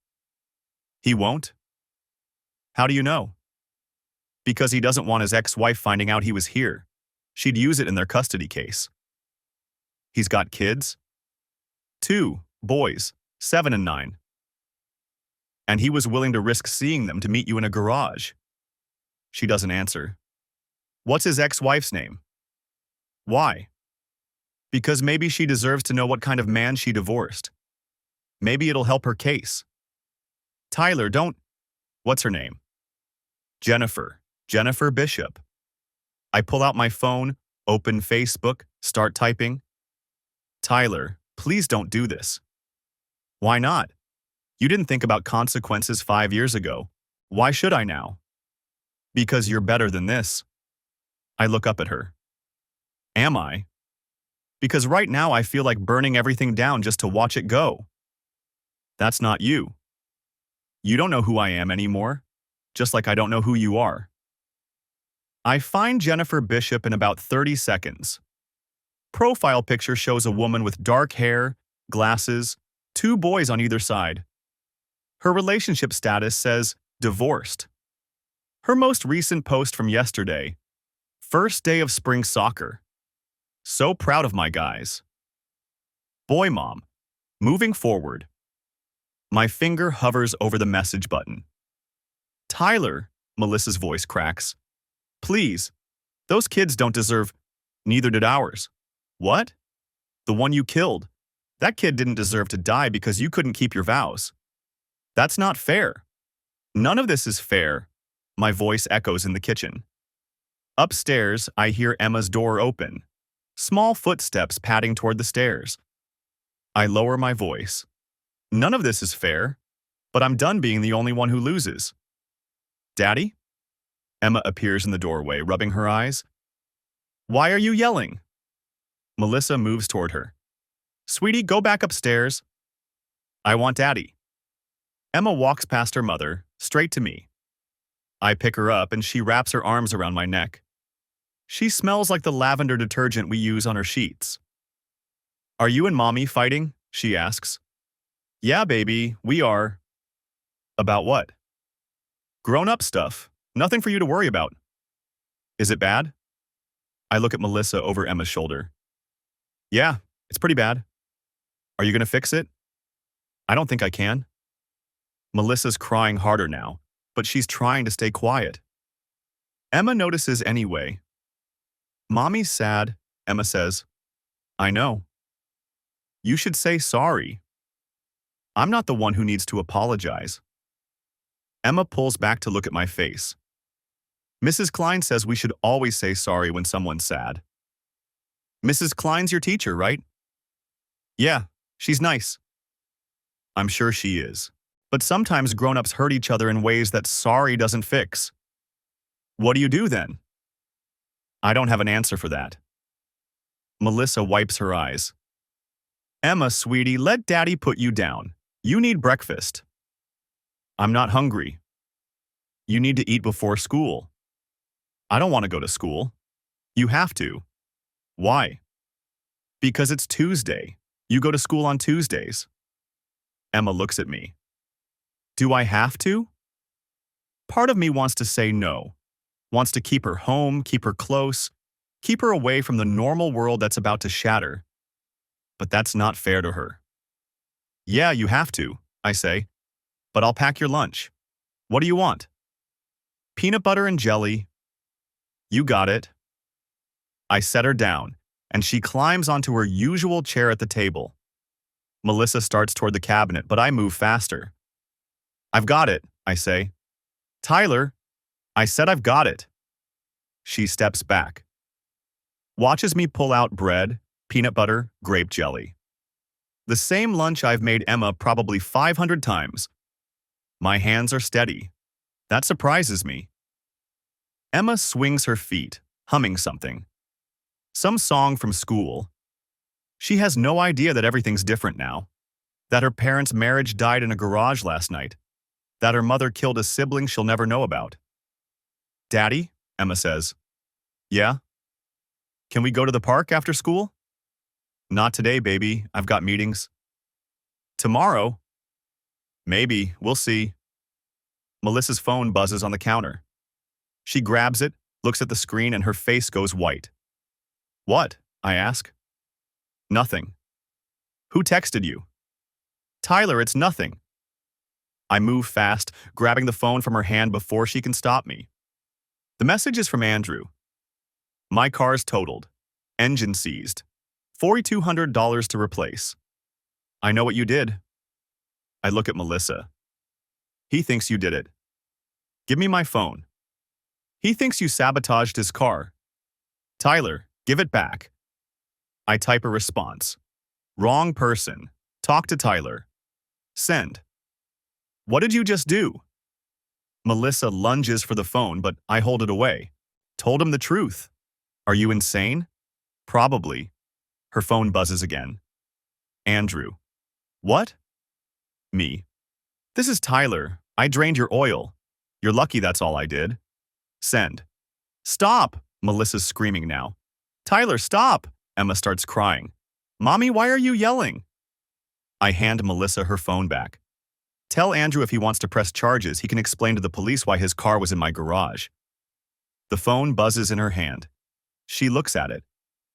He won't? How do you know? Because he doesn't want his ex-wife finding out he was here. She'd use it in their custody case. He's got kids? 2 boys, 7 and 9. And he was willing to risk seeing them to meet you in a garage. She doesn't answer. What's his ex-wife's name? Why? Because maybe she deserves to know what kind of man she divorced. Maybe it'll help her case. Tyler, don't... What's her name? Jennifer. Jennifer Bishop. I pull out my phone, open Facebook, start typing. Tyler, please don't do this. Why not? You didn't think about consequences 5 years ago. Why should I now? Because you're better than this. I look up at her. Am I? Because right now I feel like burning everything down just to watch it go. That's not you. You don't know who I am anymore, just like I don't know who you are. I find Jennifer Bishop in about 30 seconds. Profile picture shows a woman with dark hair, glasses, 2 boys on either side. Her relationship status says divorced. Her most recent post from yesterday, first day of spring soccer. So proud of my guys. Boy mom, moving forward. My finger hovers over the message button. Tyler, Melissa's voice cracks. Please, those kids don't deserve, neither did ours. What? The one you killed. That kid didn't deserve to die because you couldn't keep your vows. That's not fair. None of this is fair. My voice echoes in the kitchen. Upstairs, I hear Emma's door open. Small footsteps padding toward the stairs. I lower my voice. None of this is fair, but I'm done being the only one who loses. Daddy? Emma appears in the doorway, rubbing her eyes. Why are you yelling? Melissa moves toward her. Sweetie, go back upstairs. I want Daddy. Emma walks past her mother, straight to me. I pick her up and she wraps her arms around my neck. She smells like the lavender detergent we use on her sheets. Are you and Mommy fighting? She asks. Yeah, baby, we are. About what? Grown-up stuff. Nothing for you to worry about. Is it bad? I look at Melissa over Emma's shoulder. Yeah, it's pretty bad. Are you going to fix it? I don't think I can. Melissa's crying harder now, but she's trying to stay quiet. Emma notices anyway. Mommy's sad, Emma says. I know. You should say sorry. I'm not the one who needs to apologize. Emma pulls back to look at my face. Mrs. Klein says we should always say sorry when someone's sad. Mrs. Klein's your teacher, right? Yeah, she's nice. I'm sure she is. But sometimes grown-ups hurt each other in ways that sorry doesn't fix. What do you do then? I don't have an answer for that. Melissa wipes her eyes. Emma, sweetie, let Daddy put you down. You need breakfast. I'm not hungry. You need to eat before school. I don't want to go to school. You have to. Why? Because it's Tuesday. You go to school on Tuesdays. Emma looks at me. Do I have to? Part of me wants to say no. Wants to keep her home, keep her close, keep her away from the normal world that's about to shatter. But that's not fair to her. Yeah, you have to, I say. But I'll pack your lunch. What do you want? Peanut butter and jelly. You got it. I set her down, and she climbs onto her usual chair at the table. Melissa starts toward the cabinet, but I move faster. I've got it, I say. Tyler, I said I've got it. She steps back. Watches me pull out bread, peanut butter, grape jelly. The same lunch I've made Emma probably 500 times. My hands are steady. That surprises me. Emma swings her feet, humming something. Some song from school. She has no idea that everything's different now. That her parents' marriage died in a garage last night. That her mother killed a sibling she'll never know about. Daddy, Emma says. Yeah? Can we go to the park after school? Not today, baby. I've got meetings. Tomorrow? Maybe. We'll see. Melissa's phone buzzes on the counter. She grabs it, looks at the screen, and her face goes white. What? I ask. Nothing. Who texted you? Tyler, it's nothing. I move fast, grabbing the phone from her hand before she can stop me. The message is from Andrew. My car's totaled. Engine seized. $4,200 to replace. I know what you did. I look at Melissa. He thinks you did it. Give me my phone. He thinks you sabotaged his car. Tyler, give it back. I type a response. Wrong person. Talk to Tyler. Send. What did you just do? Melissa lunges for the phone, but I hold it away. Told him the truth. Are you insane? Probably. Her phone buzzes again. Andrew. What? Me. This is Tyler. I drained your oil. You're lucky that's all I did. Send. Stop! Melissa's screaming now. Tyler, stop! Emma starts crying. Mommy, why are you yelling? I hand Melissa her phone back. Tell Andrew if he wants to press charges, he can explain to the police why his car was in my garage. The phone buzzes in her hand. She looks at it,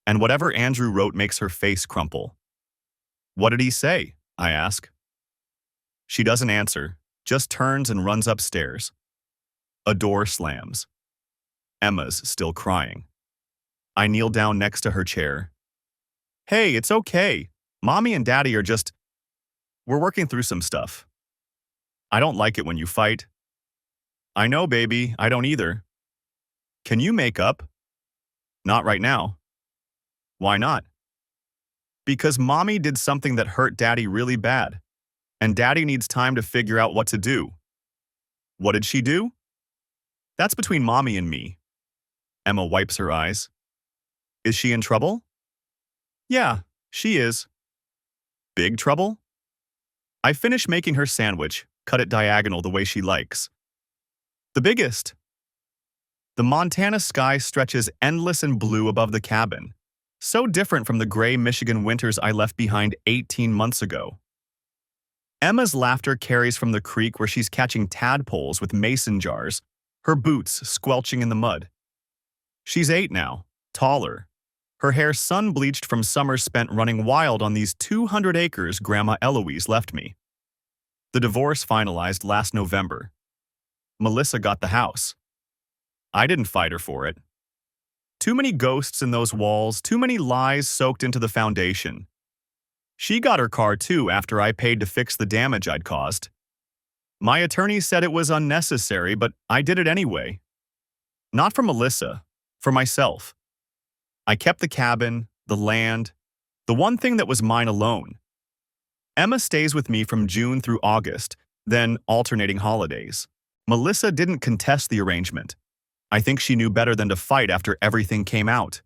and whatever Andrew wrote makes her face crumple. What did he say? I ask. She doesn't answer, just turns and runs upstairs. A door slams. Emma's still crying. I kneel down next to her chair. Hey, it's okay. Mommy and Daddy are just... We're working through some stuff. I don't like it when you fight. I know, baby, I don't either. Can you make up? Not right now. Why not? Because Mommy did something that hurt Daddy really bad, and Daddy needs time to figure out what to do. What did she do? That's between Mommy and me. Emma wipes her eyes. Is she in trouble? Yeah, she is. Big trouble? I finish making her sandwich, cut it diagonal the way she likes. The biggest. The Montana sky stretches endless and blue above the cabin, so different from the gray Michigan winters I left behind 18 months ago. Emma's laughter carries from the creek where she's catching tadpoles with mason jars, her boots squelching in the mud. She's 8 now, taller. Her hair sun-bleached from summers spent running wild on these 200 acres Grandma Eloise left me. The divorce finalized last November. Melissa got the house. I didn't fight her for it. Too many ghosts in those walls, too many lies soaked into the foundation. She got her car too after I paid to fix the damage I'd caused. My attorney said it was unnecessary, but I did it anyway. Not for Melissa, for myself. I kept the cabin, the land, the one thing that was mine alone. Emma stays with me from June through August, then alternating holidays. Melissa didn't contest the arrangement. I think she knew better than to fight after everything came out.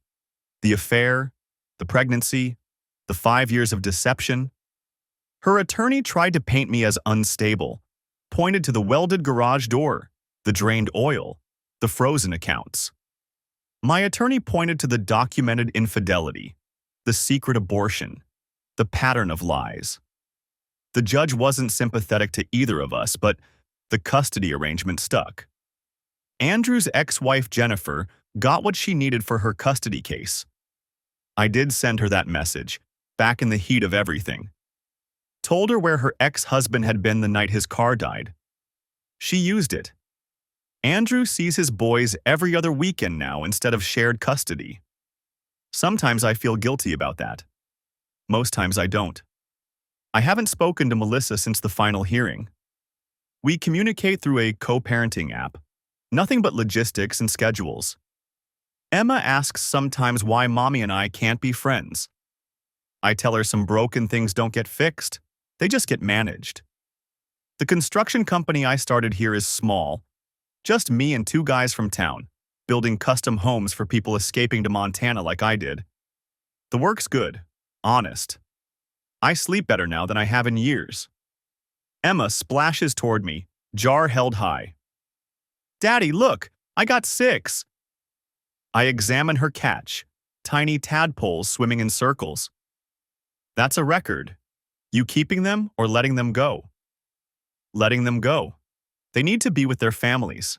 The affair, the pregnancy, the 5 years of deception. Her attorney tried to paint me as unstable, pointed to the welded garage door, the drained oil, the frozen accounts. My attorney pointed to the documented infidelity, the secret abortion, the pattern of lies. The judge wasn't sympathetic to either of us, but the custody arrangement stuck. Andrew's ex-wife Jennifer got what she needed for her custody case. I did send her that message, back in the heat of everything. Told her where her ex-husband had been the night his car died. She used it. Andrew sees his boys every other weekend now instead of shared custody. Sometimes I feel guilty about that. Most times I don't. I haven't spoken to Melissa since the final hearing. We communicate through a co-parenting app. Nothing but logistics and schedules. Emma asks sometimes why Mommy and I can't be friends. I tell her some broken things don't get fixed, they just get managed. The construction company I started here is small, just me and 2 guys from town, building custom homes for people escaping to Montana like I did. The work's good, honest. I sleep better now than I have in years. Emma splashes toward me, jar held high. Daddy, look, I got 6. I examine her catch, tiny tadpoles swimming in circles. That's a record. You keeping them or letting them go? Letting them go. They need to be with their families.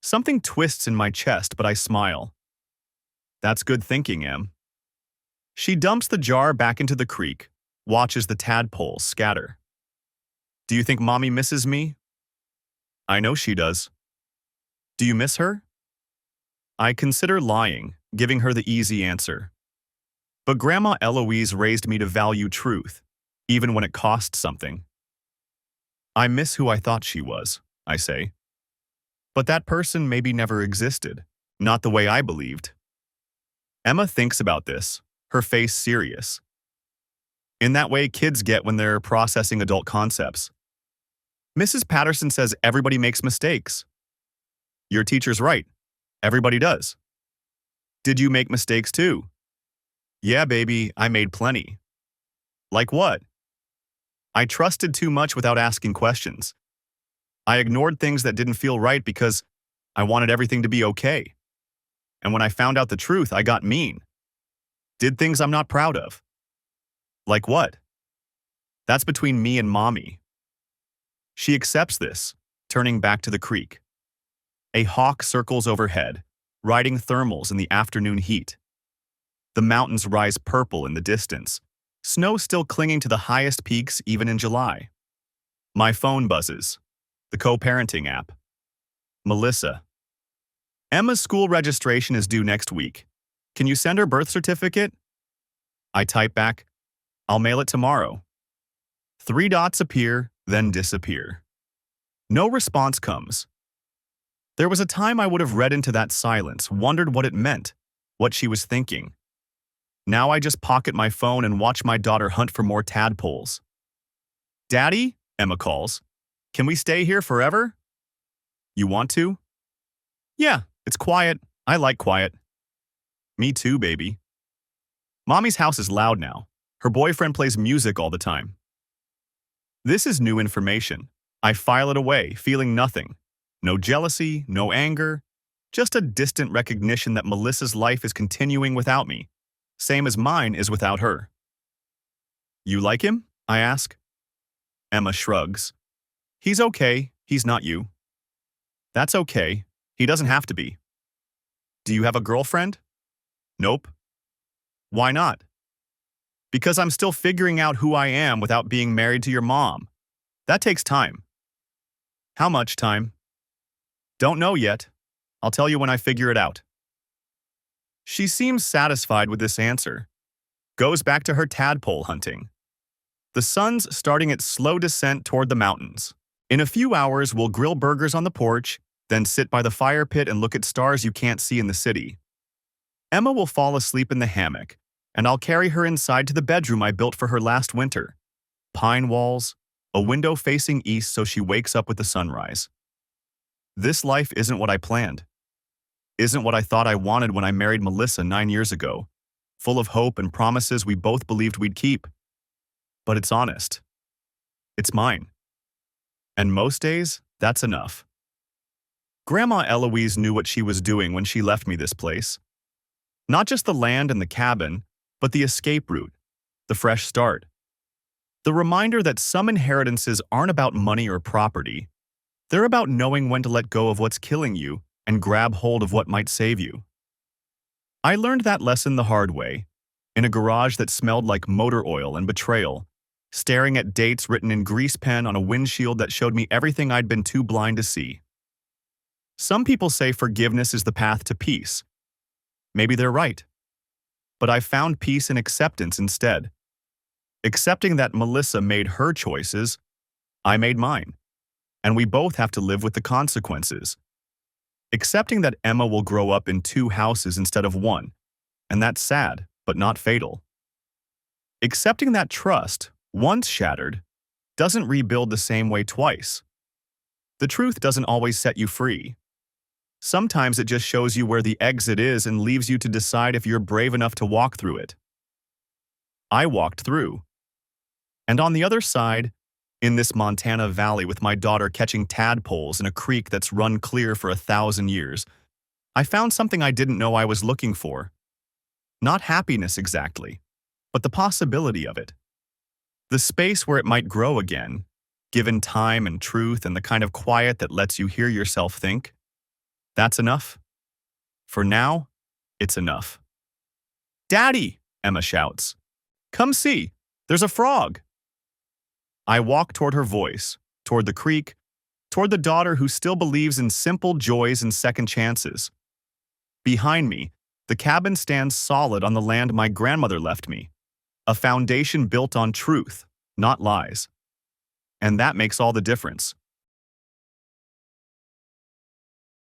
Something twists in my chest, but I smile. That's good thinking, Em. She dumps the jar back into the creek, watches the tadpoles scatter. Do you think Mommy misses me? I know she does. Do you miss her? I consider lying, giving her the easy answer. But Grandma Eloise raised me to value truth, even when it cost something. I miss who I thought she was, I say. But that person maybe never existed, not the way I believed. Emma thinks about this, her face serious. In that way kids get when they're processing adult concepts. Mrs. Patterson says everybody makes mistakes. Your teacher's right. Everybody does. Did you make mistakes too? Yeah, baby, I made plenty. Like what? I trusted too much without asking questions. I ignored things that didn't feel right because I wanted everything to be okay. And when I found out the truth, I got mean. Did things I'm not proud of. Like what? That's between me and Mommy. She accepts this, turning back to the creek. A hawk circles overhead, riding thermals in the afternoon heat. The mountains rise purple in the distance, snow still clinging to the highest peaks even in July. My phone buzzes. The co-parenting app. Melissa. Emma's school registration is due next week. Can you send her birth certificate? I type back, I'll mail it tomorrow. 3 dots appear, then disappear. No response comes. There was a time I would have read into that silence, wondered what it meant, what she was thinking. Now I just pocket my phone and watch my daughter hunt for more tadpoles. Daddy, Emma calls. Can we stay here forever? You want to? Yeah, it's quiet. I like quiet. Me too, baby. Mommy's house is loud now. Her boyfriend plays music all the time. This is new information. I file it away, feeling nothing. No jealousy, no anger, just a distant recognition that Melissa's life is continuing without me, same as mine is without her. You like him? I ask. Emma shrugs. He's okay, he's not you. That's okay, he doesn't have to be. Do you have a girlfriend? Nope. Why not? Because I'm still figuring out who I am without being married to your mom. That takes time. How much time? Don't know yet. I'll tell you when I figure it out. She seems satisfied with this answer. Goes back to her tadpole hunting. The sun's starting its slow descent toward the mountains. In a few hours, we'll grill burgers on the porch, then sit by the fire pit and look at stars you can't see in the city. Emma will fall asleep in the hammock, and I'll carry her inside to the bedroom I built for her last winter. Pine walls, a window facing east so she wakes up with the sunrise. This life isn't what I planned. Isn't what I thought I wanted when I married Melissa 9 years ago, full of hope and promises we both believed we'd keep. But it's honest. It's mine. And most days, that's enough. Grandma Eloise knew what she was doing when she left me this place. Not just the land and the cabin, but the escape route, the fresh start. The reminder that some inheritances aren't about money or property. They're about knowing when to let go of what's killing you and grab hold of what might save you. I learned that lesson the hard way, in a garage that smelled like motor oil and betrayal, staring at dates written in grease pen on a windshield that showed me everything I'd been too blind to see. Some people say forgiveness is the path to peace. Maybe they're right. But I've found peace in acceptance instead. Accepting that Melissa made her choices, I made mine, and we both have to live with the consequences. Accepting that Emma will grow up in 2 houses instead of 1, and that's sad, but not fatal. Accepting that trust, once shattered, doesn't rebuild the same way twice. The truth doesn't always set you free. Sometimes it just shows you where the exit is and leaves you to decide if you're brave enough to walk through it. I walked through. And on the other side, in this Montana valley with my daughter catching tadpoles in a creek that's run clear for 1,000 years, I found something I didn't know I was looking for. Not happiness exactly, but the possibility of it. The space where it might grow again, given time and truth and the kind of quiet that lets you hear yourself think. That's enough. For now, it's enough. "Daddy!" Emma shouts. "Come see, there's a frog." I walk toward her voice, toward the creek, toward the daughter who still believes in simple joys and second chances. Behind me, the cabin stands solid on the land my grandmother left me, a foundation built on truth, not lies. And that makes all the difference.